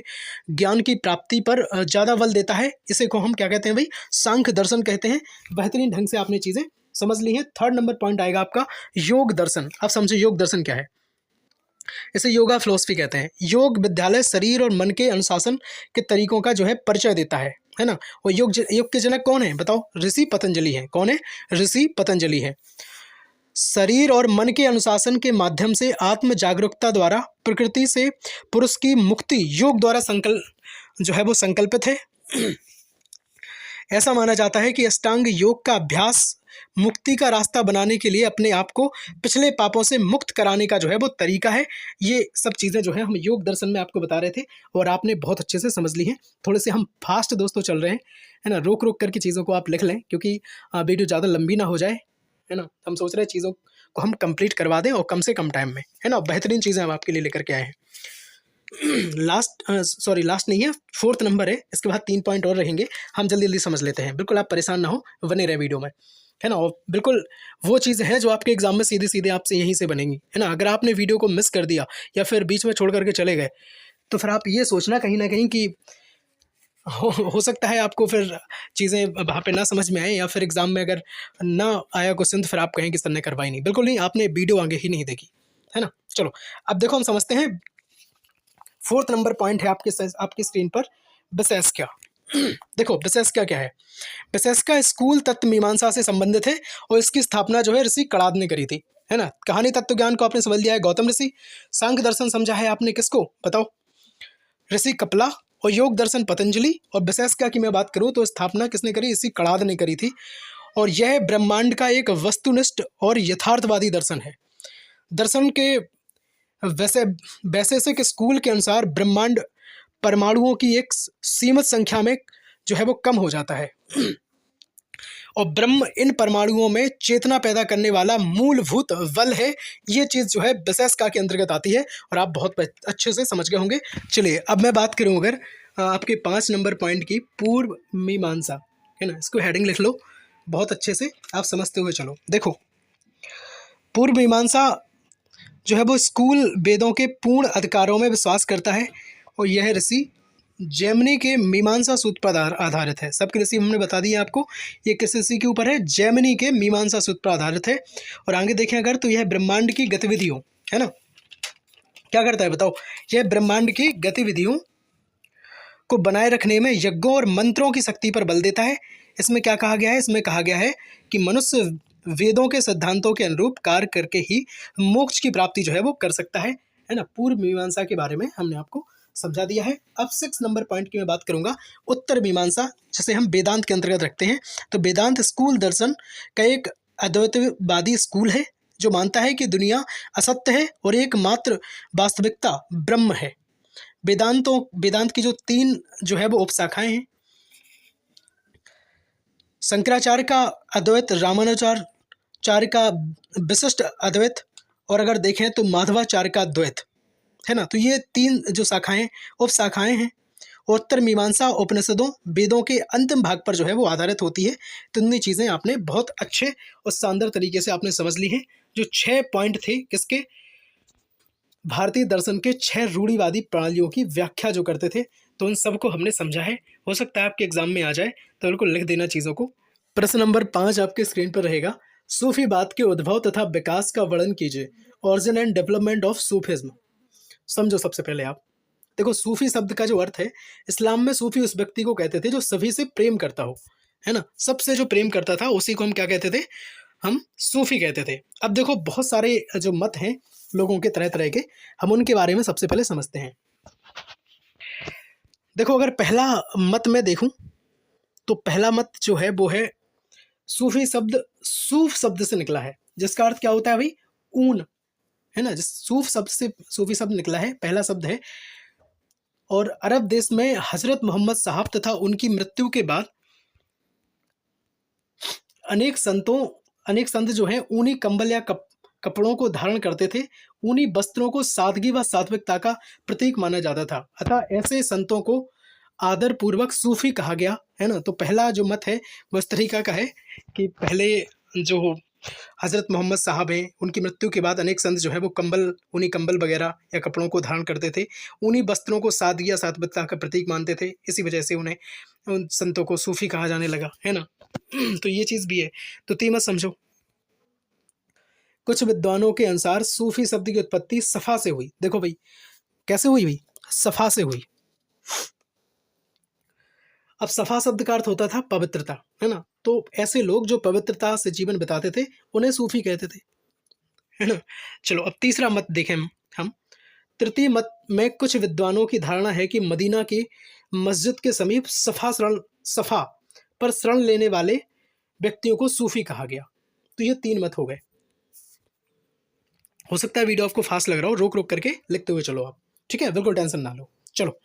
ज्ञान की प्राप्ति पर ज़्यादा बल देता है। इसे को हम क्या कहते हैं भाई? सांख्य दर्शन कहते हैं। बेहतरीन ढंग से आपने चीज़ें समझ ली हैं। 3rd नंबर पॉइंट आएगा आपका योग दर्शन। अब समझो योग दर्शन क्या है। इसे योगा फिलोसफी कहते हैं। योग विद्यालय शरीर और मन के अनुशासन के तरीकों का जो है परिचय देता है ना। और योग के जनक कौन है बताओ? ऋषि पतंजलि हैं। कौन है? ऋषि पतंजलि हैं। शरीर और मन के अनुशासन के माध्यम से आत्म जागरूकता द्वारा प्रकृति से पुरुष की मुक्ति योग द्वारा संकल्पित है। ऐसा माना जाता है कि अष्टांग योग का अभ्यास मुक्ति का रास्ता बनाने के लिए अपने आप को पिछले पापों से मुक्त कराने का जो है वो तरीका है। ये सब चीज़ें जो है हम योग दर्शन में आपको बता रहे थे और आपने बहुत अच्छे से समझ ली हैं। थोड़े से हम फास्ट दोस्तों चल रहे हैं, है ना। रोक रोक करके चीज़ों को आप लिख लें क्योंकि वीडियो ज़्यादा लंबी ना हो जाए, है ना। हम सोच रहे हैं चीज़ों को हम कंप्लीट करवा दें और कम से कम टाइम में, है ना। बेहतरीन चीज़ें हम आपके लिए लेकर के आए हैं। लास्ट नहीं है, 4th नंबर है। इसके बाद 3 पॉइंट और रहेंगे, हम जल्दी जल्दी समझ लेते हैं। बिल्कुल आप परेशान ना हो, बने रहे वीडियो में, है ना। और बिल्कुल वो चीज़ है जो आपके एग्जाम में सीधे सीधे आपसे यहीं से बनेंगी, है ना। अगर आपने वीडियो को मिस कर दिया या फिर बीच में छोड़ करके चले गए तो फिर आप ये सोचना कहीं ना कहीं कि हो सकता है आपको फिर चीज़ें वहाँ पे ना समझ में आए या फिर एग्ज़ाम में अगर ना आया क्वेश्चन तो फिर आप कहें कि सर ने करवाई नहीं। बिल्कुल नहीं, आपने वीडियो आगे ही नहीं देखी, है ना। चलो अब देखो हम समझते हैं। 4th नंबर पॉइंट है आपकी स्क्रीन पर, विशेषज्ञ। देखो विशेषज्ञ क्या है? विशेषज्ञ स्कूल तत्व मीमांसा से संबंधित है और इसकी स्थापना जो है ऋषि कणाद ने करी थी, है ना। कहानी तत्व ज्ञान को आपने समझ लिया है, गौतम ऋषि। सांख्य दर्शन समझा है आपने किसको बताओ? ऋषि कपिला। और योग दर्शन पतंजलि। और विशेषज्ञ की मैं बात करूं तो स्थापना किसने करी? ऋषि कणाद ने करी थी। और यह ब्रह्मांड का एक वस्तुनिष्ठ और यथार्थवादी दर्शन है। दर्शन के वैशेषिक स्कूल के अनुसार ब्रह्मांड परमाणुओं की एक सीमित संख्या में जो है वो कम हो जाता है और ब्रह्म इन परमाणुओं में चेतना पैदा करने वाला मूलभूत बल है। ये चीज़ जो है विशेषज्ञ के अंतर्गत आती है और आप बहुत अच्छे से समझ गए होंगे। चलिए अब मैं बात करूं अगर आपके 5 नंबर पॉइंट की, पूर्व मीमांसा, है ना। इसको हेडिंग लिख लो बहुत अच्छे से, आप समझते हुए चलो। देखो पूर्व मीमांसा जो है वो स्कूल वेदों के पूर्ण अधिकारों में विश्वास करता है और यह ऋषि जैमिनी के मीमांसा सूत्र पर आधारित है। सबके ऋषि हमने बता दिया आपको, ये किस ऋषि के ऊपर है? जैमिनी के मीमांसा सूत्र पर आधारित है। और आगे देखें अगर तो यह ब्रह्मांड की गतिविधियों, है ना, क्या करता है बताओ? यह ब्रह्मांड की गतिविधियों को बनाए रखने में यज्ञों और मंत्रों की शक्ति पर बल देता है। इसमें क्या कहा गया है? इसमें कहा गया है कि मनुष्य वेदों के सिद्धांतों के अनुरूप कार्य करके ही मोक्ष की प्राप्ति जो है वो कर सकता है ना। पूर्व मीमांसा के बारे में हमने आपको समझा दिया है। अब 6 नंबर पॉइंट की मैं बात करूंगा, उत्तर मीमांसा, जिसे हम वेदांत के अंतर्गत रखते हैं। तो वेदांत स्कूल दर्शन का एक अद्वैतवादी स्कूल है जो मानता है कि दुनिया असत्य है और एकमात्र वास्तविकता ब्रह्म है। वेदांत की जो 3 जो है वो उपशाखाएं हैं, शंकराचार्य का अद्वैत, रामानुजाचार्य का विशिष्ट अद्वैत और अगर देखें तो माधवाचार्य का द्वैत, है ना। तो ये 3 जो शाखाएं उपशाखाएं हैं। उत्तर मीमांसा उपनिषदों वेदों के अंतिम भाग पर जो है वो आधारित होती है। तो इतनी चीज़ें आपने बहुत अच्छे और शानदार तरीके से आपने समझ ली हैं। जो 6 पॉइंट थे किसके? भारतीय दर्शन के 6 रूढ़िवादी प्रणालियों की व्याख्या जो करते थे, तो उन सबको हमने समझा है। हो सकता है आपके एग्जाम में आ जाए तो बिल्कुल लिख देना चीज़ों को। प्रश्न नंबर 5 आपके स्क्रीन पर रहेगा, सूफीवाद के उद्भव तथा विकास का वर्णन कीजिए। Origin and development of Sufism. समझो सबसे पहले आप देखो, सूफी शब्द का जो अर्थ है, इस्लाम में सूफी उस व्यक्ति को कहते थे जो सभी से प्रेम करता हो, है ना। सबसे जो प्रेम करता था उसी को हम क्या कहते थे? हम सूफी कहते थे। अब देखो बहुत सारे जो मत हैं लोगों के तरह तरह के, हम उनके बारे में सबसे पहले समझते हैं। देखो अगर पहला मत मैं देखूं तो पहला मत जो है वो है सूफी शब्द सूफ शब्द से निकला है, जिसका अर्थ क्या होता है भाई? ऊन, है ना। जिस सूफ शब्द से सूफी शब्द निकला है, पहला शब्द है। और अरब देश में हजरत मोहम्मद साहब तथा उनकी मृत्यु के बाद अनेक संत जो हैं ऊनी कंबल या कपड़ों को धारण करते थे। ऊनी वस्त्रों को सादगी व सात्विकता का प्रतीक माना जाता था, अतः ऐसे संतों को आदर पूर्वक सूफी कहा गया, है ना। तो पहला जो मत है वो इस तरीका का है कि पहले जो हज़रत मोहम्मद साहब हैं, उनकी मृत्यु के बाद अनेक संत जो है वो ऊनी कंबल वगैरह या कपड़ों को धारण करते थे। ऊनी वस्त्रों को सादगी या सात्विकता का प्रतीक मानते थे, इसी वजह से उन्हें उन संतों को सूफी कहा जाने लगा, है ना। तो ये चीज़ भी है, तो तीन मत समझो। कुछ विद्वानों के अनुसार सूफी शब्द की उत्पत्ति सफा से हुई। देखो भाई कैसे हुई भाई, सफा से हुई। अब सफा शब्द का अर्थ होता था पवित्रता, है ना, तो ऐसे लोग जो पवित्रता से जीवन बिताते थे उन्हें सूफी कहते थे, है ना। चलो अब तीसरा मत देखें हम। तृतीय मत में कुछ विद्वानों की धारणा है कि मदीना की मस्जिद के समीप सफा पर शरण लेने वाले व्यक्तियों को सूफी कहा गया। तो ये 3 मत हो गए। हो सकता है वीडियो आपको फास्ट लग रहा हो, रोक रोक करके लिखते हुए चलो आप, ठीक है, बिल्कुल टेंशन ना लो। चलो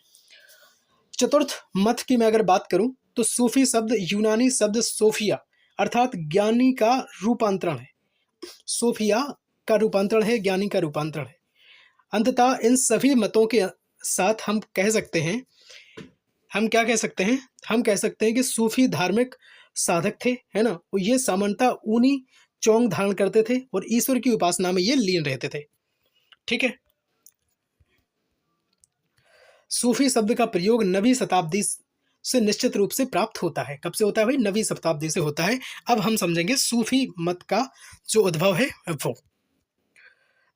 चतुर्थ मत की मैं अगर बात करूं तो सूफी शब्द यूनानी शब्द सोफिया अर्थात ज्ञानी का रूपांतरण है। सोफिया का रूपांतरण है, ज्ञानी का रूपांतरण है। अंततः इन सभी मतों के साथ हम कह सकते हैं, हम क्या कह सकते हैं, हम कह सकते हैं कि सूफी धार्मिक साधक थे, है ना। और ये सामान्यतः ऊनी चोंग धारण करते थे और ईश्वर की उपासना में ये लीन रहते थे, ठीक है। सूफी शब्द का प्रयोग 9वीं शताब्दी से निश्चित रूप से प्राप्त होता है। कब से होता है भाई? 9वीं शताब्दी से होता है। अब हम समझेंगे सूफी मत का जो उद्भव है वो।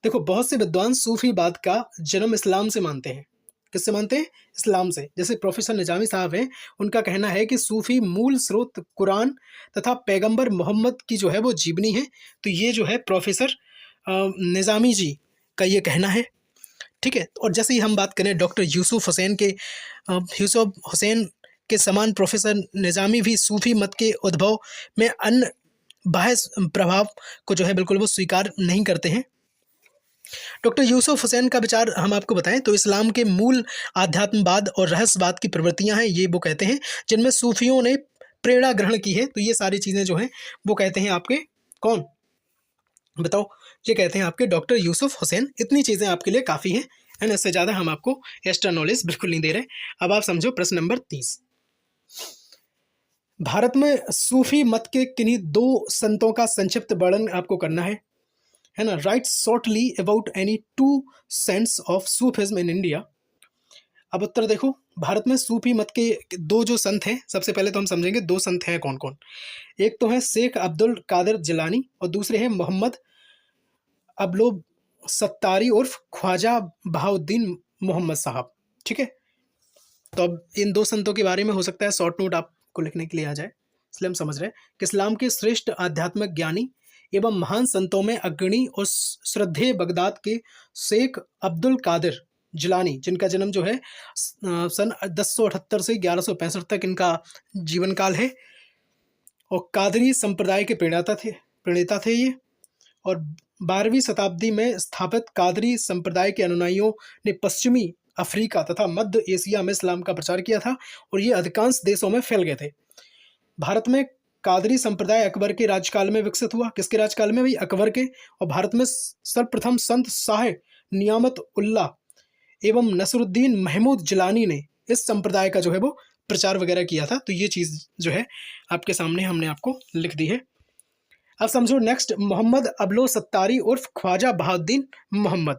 देखो बहुत से विद्वान सूफीवाद का जन्म इस्लाम से मानते हैं। किससे मानते हैं? इस्लाम से। जैसे प्रोफेसर निजामी साहब हैं, उनका कहना है कि सूफी मूल स्रोत कुरान तथा पैगंबर मोहम्मद की जो है वो जीवनी है। तो ये जो है प्रोफेसर निजामी जी का ये कहना है, ठीक है। और जैसे ही हम बात करें डॉक्टर यूसुफ हुसैन के समान प्रोफेसर निजामी भी सूफी मत के उद्भव में अन्य बाह्य प्रभाव को जो है बिल्कुल वो स्वीकार नहीं करते हैं। डॉक्टर यूसुफ हुसैन का विचार हम आपको बताएं तो इस्लाम के मूल आध्यात्मवाद और रहस्यवाद की प्रवृत्तियां हैं, ये वो कहते हैं, जिनमें सूफियों ने प्रेरणा ग्रहण की है। तो ये सारी चीज़ें जो हैं वो कहते हैं आपके कौन, बताओ? ये कहते हैं आपके डॉक्टर यूसुफ हुसैन। इतनी चीज़ें आपके लिए काफ़ी हैं, एंड इससे ज़्यादा हम आपको एक्स्ट्रा नॉलेज बिल्कुल नहीं दे रहे। अब आप समझो प्रश्न नंबर 30। भारत में सूफी मत के किन्हीं 2 संतों का संक्षिप्त वर्णन आपको करना है ना। Write shortly about any 2 saints of Sufism in India. अब उत्तर देखो, भारत में सूफी मत के 2 जो संत हैं, सबसे पहले तो हम समझेंगे 2 संत हैं कौन कौन। एक तो है शेख अब्दुल कादिर जिलानी और दूसरे हैं मोहम्मद अबलो सत्तारी उर्फ ख्वाजा बहाउद्दीन मोहम्मद साहब, ठीक है। तो अब इन 2 संतों के बारे में हो सकता है शॉर्ट नोट आपको लिखने के लिए आ जाए, इसलिए हम समझ रहे हैं कि इस्लाम के श्रेष्ठ आध्यात्मिक ज्ञानी एवं महान संतों में अग्रणी और श्रद्धेय बगदाद के शेख अब्दुल कादिर जिलानी, जिनका जन्म जो है सन 1078 से 1165 तक इनका जीवन काल है, और कादरी संप्रदाय के प्रणेता थे ये। और 12वीं शताब्दी में स्थापित कादरी संप्रदाय के अनुयायियों ने पश्चिमी अफ्रीका तथा मध्य एशिया में इस्लाम का प्रचार किया था और ये अधिकांश देशों में फैल गए थे। भारत में कादरी संप्रदाय अकबर के राजकाल में विकसित हुआ। किसके राजकाल में भाई? अकबर के। और भारत में सर्वप्रथम संत शाह नियामत उल्लाह एवं नसरुद्दीन महमूद जिलानी ने इस संप्रदाय का जो है वो प्रचार वगैरह किया था। तो ये चीज़ जो है आपके सामने हमने आपको लिख दी है। अब समझो नेक्स्ट, मोहम्मद अबलो सत्तारी उर्फ ख्वाजा बहाउद्दीन मोहम्मद।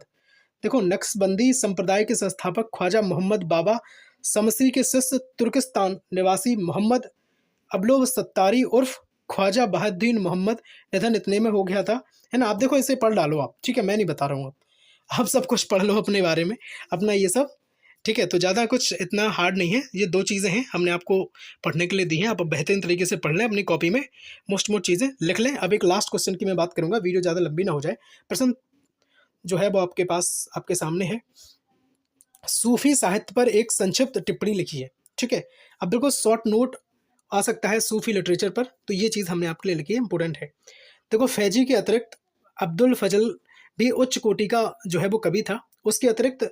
देखो नक्शबंदी संप्रदाय के संस्थापक ख्वाजा मोहम्मद बाबा समसी के शिष्य तुर्किस्तान निवासी मोहम्मद अबलो सत्तारी उर्फ ख्वाजा बहाउद्दीन मोहम्मद निधन इतने में हो गया था, है ना। आप देखो इसे पढ़ डालो आप, ठीक है, मैं नहीं बता रहा हूँ, आप सब कुछ पढ़ लो अपने बारे में, अपना ये सब, ठीक है। तो ज़्यादा कुछ इतना हार्ड नहीं है, ये 2 चीज़ें हैं हमने आपको पढ़ने के लिए दी हैं। आप बेहतरीन तरीके से पढ़ लें, अपनी कॉपी में मोस्ट चीज़ें लिख लें। अब एक लास्ट क्वेश्चन की मैं बात करूँगा, वीडियो ज़्यादा लंबी ना हो जाए। प्रश्न जो है वो आपके पास आपके सामने है। सूफी साहित्य पर एक संक्षिप्त टिप्पणी लिखी है, ठीक है। अब बिल्कुल शॉर्ट नोट आ सकता है सूफी लिटरेचर पर, तो ये चीज़ हमने आपके लिए लिखी है, इंपॉर्टेंट है। देखो फैजी के अतिरिक्त अब्दुल फजल भी उच्च कोटि का जो है वो कवि था। उसके अतिरिक्त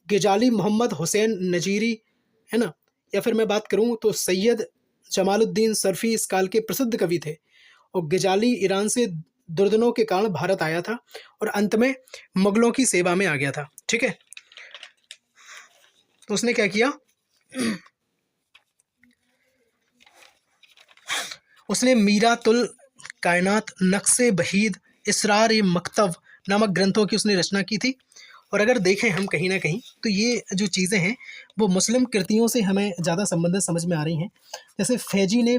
गिजाली मोहम्मद हुसैन नजीरी, है ना, या फिर मैं बात करूं तो सैयद जमालुद्दीन सर्फी इस काल के प्रसिद्ध कवि थे। और गिजाली ईरान से दुर्दनों के कारण भारत आया था और अंत में मुगलों की सेवा में आ गया था, ठीक है। तो उसने क्या किया, उसने मीरातुल कायनात, नक्शे बहीद, इसरार मकतब नामक ग्रंथों की उसने रचना की थी। और अगर देखें हम कहीं ना कहीं तो ये जो चीज़ें हैं वो मुस्लिम कृतियों से हमें ज़्यादा संबंधित समझ में आ रही हैं। जैसे फैजी ने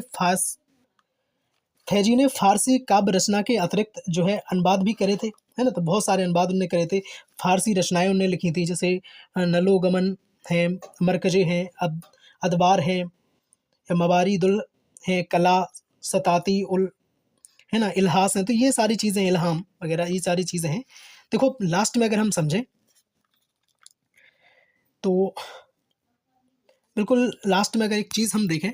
खैजी ने फारसी काव्य रचना के अतिरिक्त जो है अनुवाद भी करे थे, है ना। तो बहुत सारे अनुवाद उन्होंने करे थे, फारसी रचनाएं उन्होंने लिखी थी, जैसे नलोगमन है, मरकजे हैं, अदबार है, मवारिदुल है, कला सताती उल, है ना, इल्हास है। तो ये सारी चीज़ें, इल्हाम वगैरह, ये सारी चीज़ें हैं। देखो लास्ट में अगर हम समझें तो बिल्कुल लास्ट में अगर एक चीज़ हम देखें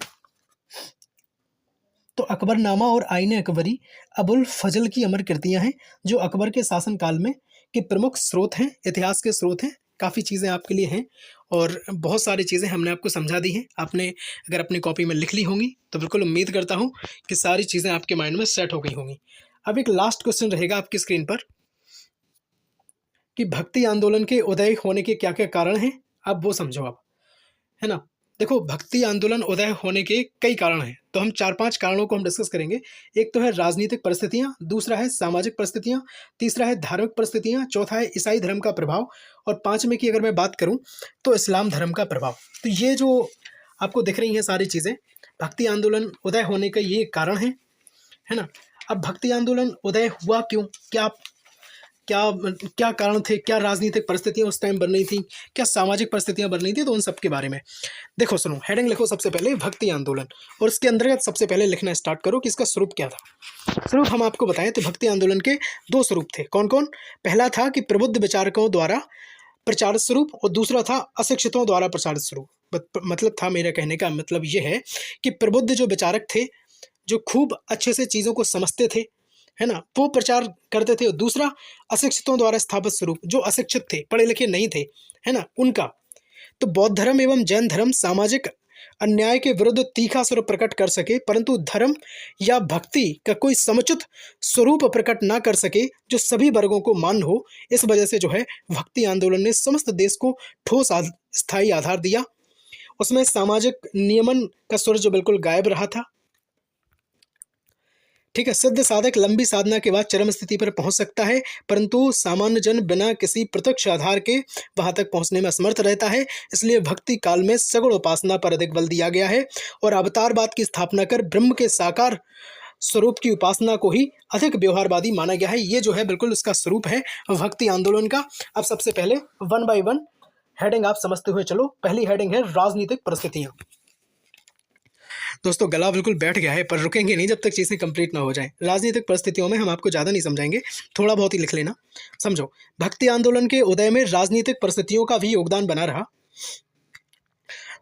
तो अकबरनामा और आईने अकबरी अबुल फजल की अमर कृतियां हैं, जो अकबर के शासनकाल में के प्रमुख स्रोत हैं, इतिहास के स्रोत हैं। काफ़ी चीज़ें आपके लिए हैं और बहुत सारी चीज़ें हमने आपको समझा दी हैं। आपने अगर अपनी कॉपी में लिख ली होंगी तो बिल्कुल उम्मीद करता हूँ कि सारी चीज़ें आपके माइंड में सेट हो गई होंगी। अब एक लास्ट क्वेश्चन रहेगा आपकी स्क्रीन पर कि भक्ति आंदोलन के उदय होने के क्या क्या कारण हैं, अब वो समझो आप, है ना। देखो भक्ति आंदोलन उदय होने के कई कारण हैं, तो हम 4-5 कारणों को हम डिस्कस करेंगे। एक तो है राजनीतिक परिस्थितियां, दूसरा है सामाजिक परिस्थितियां, तीसरा है धार्मिक परिस्थितियां, चौथा है ईसाई धर्म का प्रभाव, और पांचवें की अगर मैं बात करूं तो इस्लाम धर्म का प्रभाव। तो ये जो आपको दिख रही हैं सारी चीज़ें, भक्ति आंदोलन उदय होने का ये कारण है ना। अब भक्ति आंदोलन उदय हुआ क्यों, क्या क्या क्या कारण थे, क्या राजनीतिक परिस्थितियां उस टाइम बन रही थी, क्या सामाजिक परिस्थितियां बन रही थी, तो उन सब के बारे में देखो। सुनो, हेडिंग लिखो सबसे पहले भक्ति आंदोलन, और इसके अंतर्गत सबसे पहले लिखना स्टार्ट करो कि इसका स्वरूप क्या था। स्वरूप हम आपको बताएं तो भक्ति आंदोलन के 2 स्वरूप थे। कौन कौन? पहला था कि प्रबुद्ध विचारकों द्वारा प्रचारित स्वरूप, और दूसरा था अशिक्षितों द्वारा प्रचारित स्वरूप। मतलब था, मेरा कहने का मतलब ये है कि प्रबुद्ध जो विचारक थे, जो खूब अच्छे से चीज़ों को समझते थे, है ना, वो प्रचार करते थे। और दूसरा अशिक्षितों द्वारा स्थापित स्वरूप, जो अशिक्षित थे, पढ़े लिखे नहीं थे, है ना, उनका। तो बौद्ध धर्म एवं जैन धर्म सामाजिक अन्याय के विरुद्ध तीखा स्वरूप प्रकट कर सके, परंतु धर्म या भक्ति का कोई समुचित स्वरूप प्रकट ना कर सके जो सभी वर्गों को मान्य हो। इस वजह से जो है भक्ति आंदोलन ने समस्त देश को ठोस स्थायी आधार दिया। उसमें सामाजिक नियमन का स्वर जो बिल्कुल गायब रहा था। ठीक है, सिद्ध साधक लंबी साधना के बाद चरम स्थिति पर पहुंच सकता है, परंतु सामान्य जन बिना किसी प्रत्यक्ष आधार के वहां तक पहुंचने में असमर्थ रहता है। इसलिए भक्ति काल में सगुण उपासना पर अधिक बल दिया गया है और अवतारवाद की स्थापना कर ब्रह्म के साकार स्वरूप की उपासना को ही अधिक व्यवहारवादी माना गया है। ये जो है बिल्कुल उसका स्वरूप है भक्ति आंदोलन का। अब सबसे पहले 1 बाय 1 हेडिंग आप समझते हुए चलो। पहली हेडिंग है राजनीतिक परिस्थितियां। दोस्तों गला बिल्कुल बैठ गया है, पर रुकेंगे नहीं जब तक चीज़ें कंप्लीट ना हो जाएं। राजनीतिक परिस्थितियों में हम आपको ज़्यादा नहीं समझाएंगे, थोड़ा बहुत ही लिख लेना। समझो, भक्ति आंदोलन के उदय में राजनीतिक परिस्थितियों का भी योगदान बना रहा।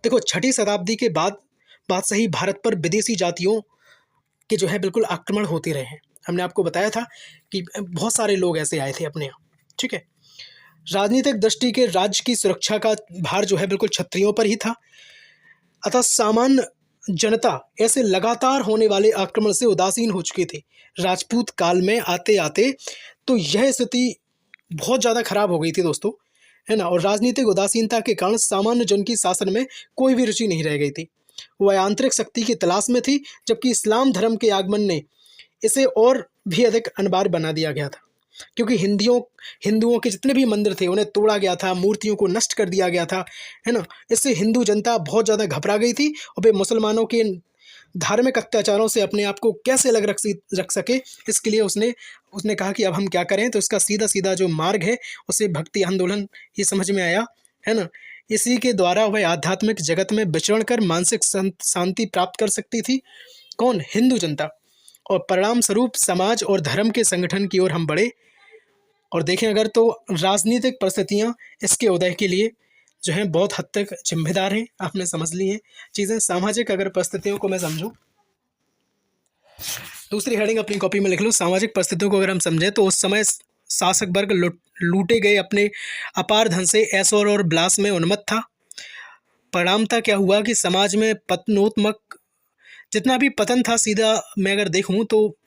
देखो 6वीं शताब्दी के बाद से ही भारत पर विदेशी जातियों के जो है बिल्कुल आक्रमण होते रहे हैं। हमने आपको बताया था कि बहुत सारे लोग ऐसे आए थे अपने यहाँ। ठीक है, राजनीतिक दृष्टि के राज्य की सुरक्षा का भार जो है बिल्कुल क्षत्रियों पर ही था, अतः सामान्य जनता ऐसे लगातार होने वाले आक्रमण से उदासीन हो चुके थे। राजपूत काल में आते आते तो यह स्थिति बहुत ज़्यादा खराब हो गई थी दोस्तों, है ना। और राजनीतिक उदासीनता के कारण सामान्य जन की शासन में कोई भी रुचि नहीं रह गई थी। वह आंतरिक शक्ति की तलाश में थी, जबकि इस्लाम धर्म के आगमन ने इसे और भी अधिक अनिवार्य बना दिया गया था, क्योंकि हिंदुओं के जितने भी मंदिर थे उन्हें तोड़ा गया था, मूर्तियों को नष्ट कर दिया गया था, है ना। इससे हिंदू जनता बहुत ज़्यादा घबरा गई थी और वे मुसलमानों के धार्मिक अत्याचारों से अपने आप को कैसे अलग रख सके, इसके लिए उसने कहा कि अब हम क्या करें। तो इसका सीधा सीधा जो मार्ग है उसे भक्ति आंदोलन ही समझ में आया, है ना। इसी के द्वारा वह आध्यात्मिक जगत में विचरण कर मानसिक शांति प्राप्त कर सकती थी। कौन? हिंदू जनता। और परिणाम स्वरूप समाज और धर्म के संगठन की ओर हम बढ़े। और देखें अगर तो राजनीतिक परिस्थितियाँ इसके उदय के लिए जो है बहुत हद तक जिम्मेदार हैं। आपने समझ ली हैं चीज़ें। सामाजिक अगर परिस्थितियों को मैं समझूं, दूसरी हेडिंग अपनी कॉपी में लिख लो। सामाजिक परिस्थितियों को अगर हम समझें तो उस समय शासक वर्ग लूटे गए अपने अपार धन से ऐश्वर्य और विलास में उन्मत्त था। परिणामतः क्या हुआ कि समाज में पतनोत्मक जितना भी पतन था, सीधा मैं अगर देखूं तो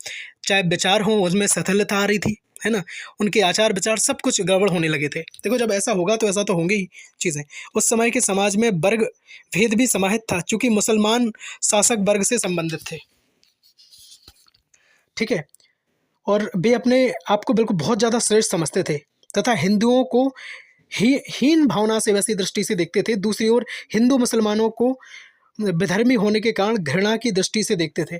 चाहे विचार हो उसमें सथलता आ रही थी, है ना। उनके आचार विचार सब कुछ गड़बड़ होने लगे थे। देखो जब ऐसा होगा तो ऐसा तो होंगी ही चीज़ें। उस समय के समाज में वर्ग भेद भी समाहित था, क्योंकि मुसलमान शासक वर्ग से संबंधित थे। ठीक है, और वे अपने आप को बिल्कुल बहुत ज़्यादा श्रेष्ठ समझते थे तथा हिंदुओं को हीन भावना से वैसी दृष्टि से देखते थे। दूसरी ओर हिंदू मुसलमानों को विधर्मी होने के कारण घृणा की दृष्टि से देखते थे,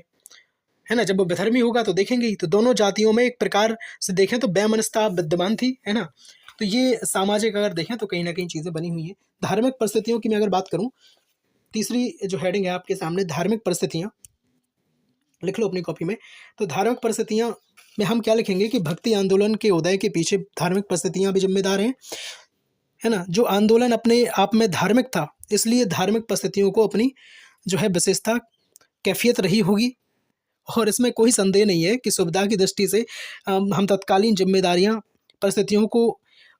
है ना। जब वो विधर्मी होगा तो देखेंगे ही। तो दोनों जातियों में एक प्रकार से देखें तो वैमनस्यता विद्यमान थी, है ना। तो ये सामाजिक अगर देखें तो कहीं ना कहीं चीज़ें बनी हुई हैं। धार्मिक परिस्थितियों की मैं अगर बात करूँ, तीसरी जो हेडिंग है आपके सामने, धार्मिक परिस्थितियाँ, लिख लो अपनी कॉपी में। तो धार्मिक परिस्थितियाँ में हम क्या लिखेंगे कि भक्ति आंदोलन के उदय के पीछे धार्मिक परिस्थितियाँ भी जिम्मेदार हैं, है ना। जो आंदोलन अपने आप में धार्मिक था, इसलिए धार्मिक परिस्थितियों को अपनी जो है विशेषता कैफियत रही होगी। और इसमें कोई संदेह नहीं है कि सुविधा की दृष्टि से हम तत्कालीन जिम्मेदारियां परिस्थितियों को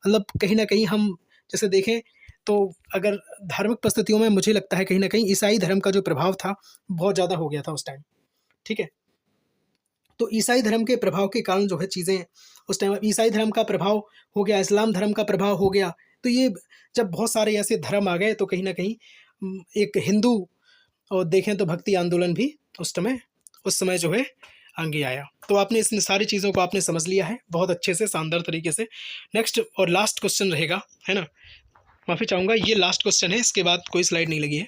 मतलब कहीं ना कहीं हम जैसे देखें तो अगर धार्मिक परिस्थितियों में मुझे लगता है कहीं ना कहीं ईसाई धर्म का जो प्रभाव था बहुत ज़्यादा हो गया था उस टाइम, ठीक है। तो ईसाई धर्म के प्रभाव के कारण जो है चीज़ें उस टाइम, ईसाई धर्म का प्रभाव हो गया, इस्लाम धर्म का प्रभाव हो गया। तो ये जब बहुत सारे ऐसे धर्म आ गए तो कहीं ना कहीं एक हिंदू और देखें तो भक्ति आंदोलन भी उस समय जो है आगे आया। तो आपने इन सारी चीज़ों को आपने समझ लिया है बहुत अच्छे से, शानदार तरीके से। नेक्स्ट और लास्ट क्वेश्चन रहेगा, है ना। माफ़ी चाहूँगा, ये लास्ट क्वेश्चन है, इसके बाद कोई स्लाइड नहीं लगी है।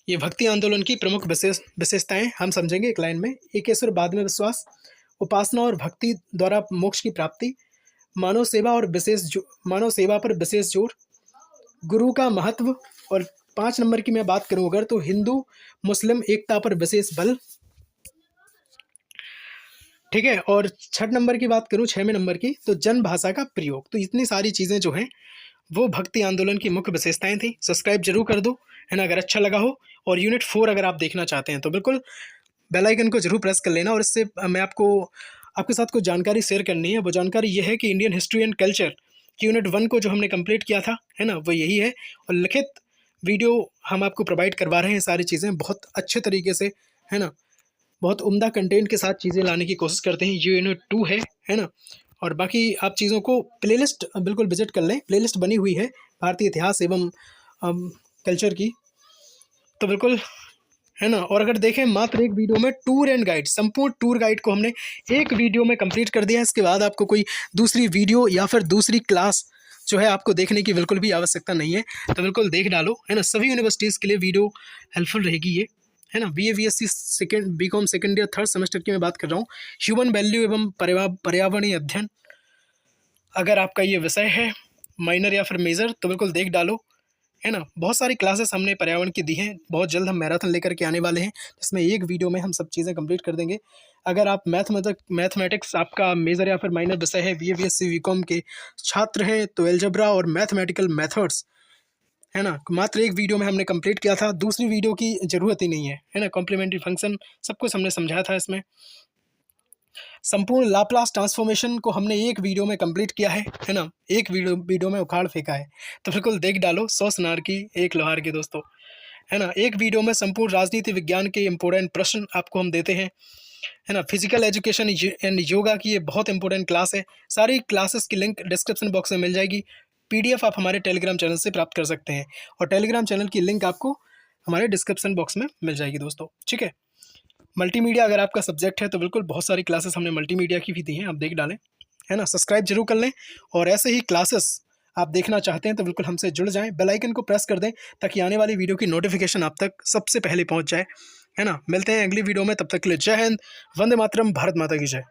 ये भक्ति आंदोलन की प्रमुख विशेषताएं हम समझेंगे एक लाइन में। एकेश्वर बाद में विश्वास, उपासना और भक्ति द्वारा मोक्ष की प्राप्ति, मानव सेवा पर विशेष जोर, गुरु का महत्व, और 5 नंबर की मैं बात करूं अगर तो हिंदू मुस्लिम एकता पर विशेष बल, ठीक है। और 6 नंबर की बात करूं, 6वें नंबर की, तो जन भाषा का प्रयोग। तो इतनी सारी चीज़ें जो हैं वो भक्ति आंदोलन की मुख्य विशेषताएं थी। सब्सक्राइब जरूर कर दो, है ना, अगर अच्छा लगा हो। और यूनिट 4 अगर आप देखना चाहते हैं तो बिल्कुल बेल आइकन को जरूर प्रेस कर लेना। और इससे मैं आपके साथ कुछ जानकारी शेयर करनी है। वो जानकारी ये है कि इंडियन हिस्ट्री एंड कल्चर की यूनिट 1 को जो हमने कंप्लीट किया था, है ना, वो यही है। और लिखित वीडियो हम आपको प्रोवाइड करवा रहे हैं, सारी चीज़ें बहुत अच्छे तरीके से, है ना, बहुत उम्दा कंटेंट के साथ चीज़ें लाने की कोशिश करते हैं। ये यूनिट 2 है ना। और बाकी आप चीज़ों को प्लेलिस्ट बिल्कुल विजिट कर लें, प्लेलिस्ट बनी हुई है भारतीय इतिहास एवं कल्चर की, तो बिल्कुल, है ना। और अगर देखें मात्र एक वीडियो में टूर एंड गाइड, संपूर्ण टूर गाइड को हमने एक वीडियो में कंप्लीट कर दिया है। इसके बाद आपको कोई दूसरी वीडियो या फिर दूसरी क्लास जो है आपको देखने की बिल्कुल भी आवश्यकता नहीं है। तो बिल्कुल देख डालो, है ना। सभी यूनिवर्सिटीज़ के लिए वीडियो हेल्पफुल रहेगी ये, है ना। BA BSc BCom सेकेंड या थर्ड सेमेस्टर की मैं बात कर रहा हूँ। ह्यूमन वैल्यू एवं पर्यावरणीय अध्ययन अगर आपका ये विषय है, माइनर या फिर मेजर, तो बिल्कुल देख डालो, है ना। बहुत सारी क्लासेस हमने पर्यावरण की दी हैं। बहुत जल्द हम मैराथन लेकर के आने वाले हैं, जिसमें एक वीडियो में हम सब चीज़ें कंप्लीट कर देंगे। अगर आप मैथमेटिक्स आपका मेजर या फिर माइनर विषय है, BA BSc BCom के छात्र हैं, तो एल्जेब्रा और मैथमेटिकल मेथड्स, है ना, मात्र एक वीडियो में हमने कंप्लीट किया था। दूसरी वीडियो की ज़रूरत ही नहीं है ना। कॉम्प्लीमेंट्री फंक्शन सब कुछ हमने समझाया था इसमें। संपूर्ण लाप्लास ट्रांसफॉर्मेशन को हमने एक वीडियो में कंप्लीट किया है ना। एक वीडियो में उखाड़ फेंका है। तो बिल्कुल देख डालो, 100 सुनार की एक लोहार की दोस्तों, है ना। एक वीडियो में संपूर्ण राजनीति विज्ञान के इंपॉर्टेंट प्रश्न आपको हम देते हैं, है ना। फिजिकल एजुकेशन एंड योगा की ये बहुत इंपॉर्टेंट क्लास है। सारी क्लासेस की लिंक डिस्क्रिप्शन बॉक्स में मिल जाएगी। PDF आप हमारे टेलीग्राम चैनल से प्राप्त कर सकते हैं, और टेलीग्राम चैनल की लिंक आपको हमारे डिस्क्रिप्शन बॉक्स में मिल जाएगी दोस्तों, ठीक है। मल्टीमीडिया अगर आपका सब्जेक्ट है तो बिल्कुल बहुत सारी क्लासेस हमने मल्टीमीडिया की भी दी हैं, आप देख डालें, है ना। सब्सक्राइब जरूर कर लें, और ऐसे ही क्लासेस आप देखना चाहते हैं तो बिल्कुल हमसे जुड़ जाएं। बेल आइकन को प्रेस कर दें ताकि आने वाली वीडियो की नोटिफिकेशन आप तक सबसे पहले पहुंच जाए, है ना। मिलते हैं अगली वीडियो में, तब तक के लिए जय हिंद, वंदे मातरम, भारत माता की जय।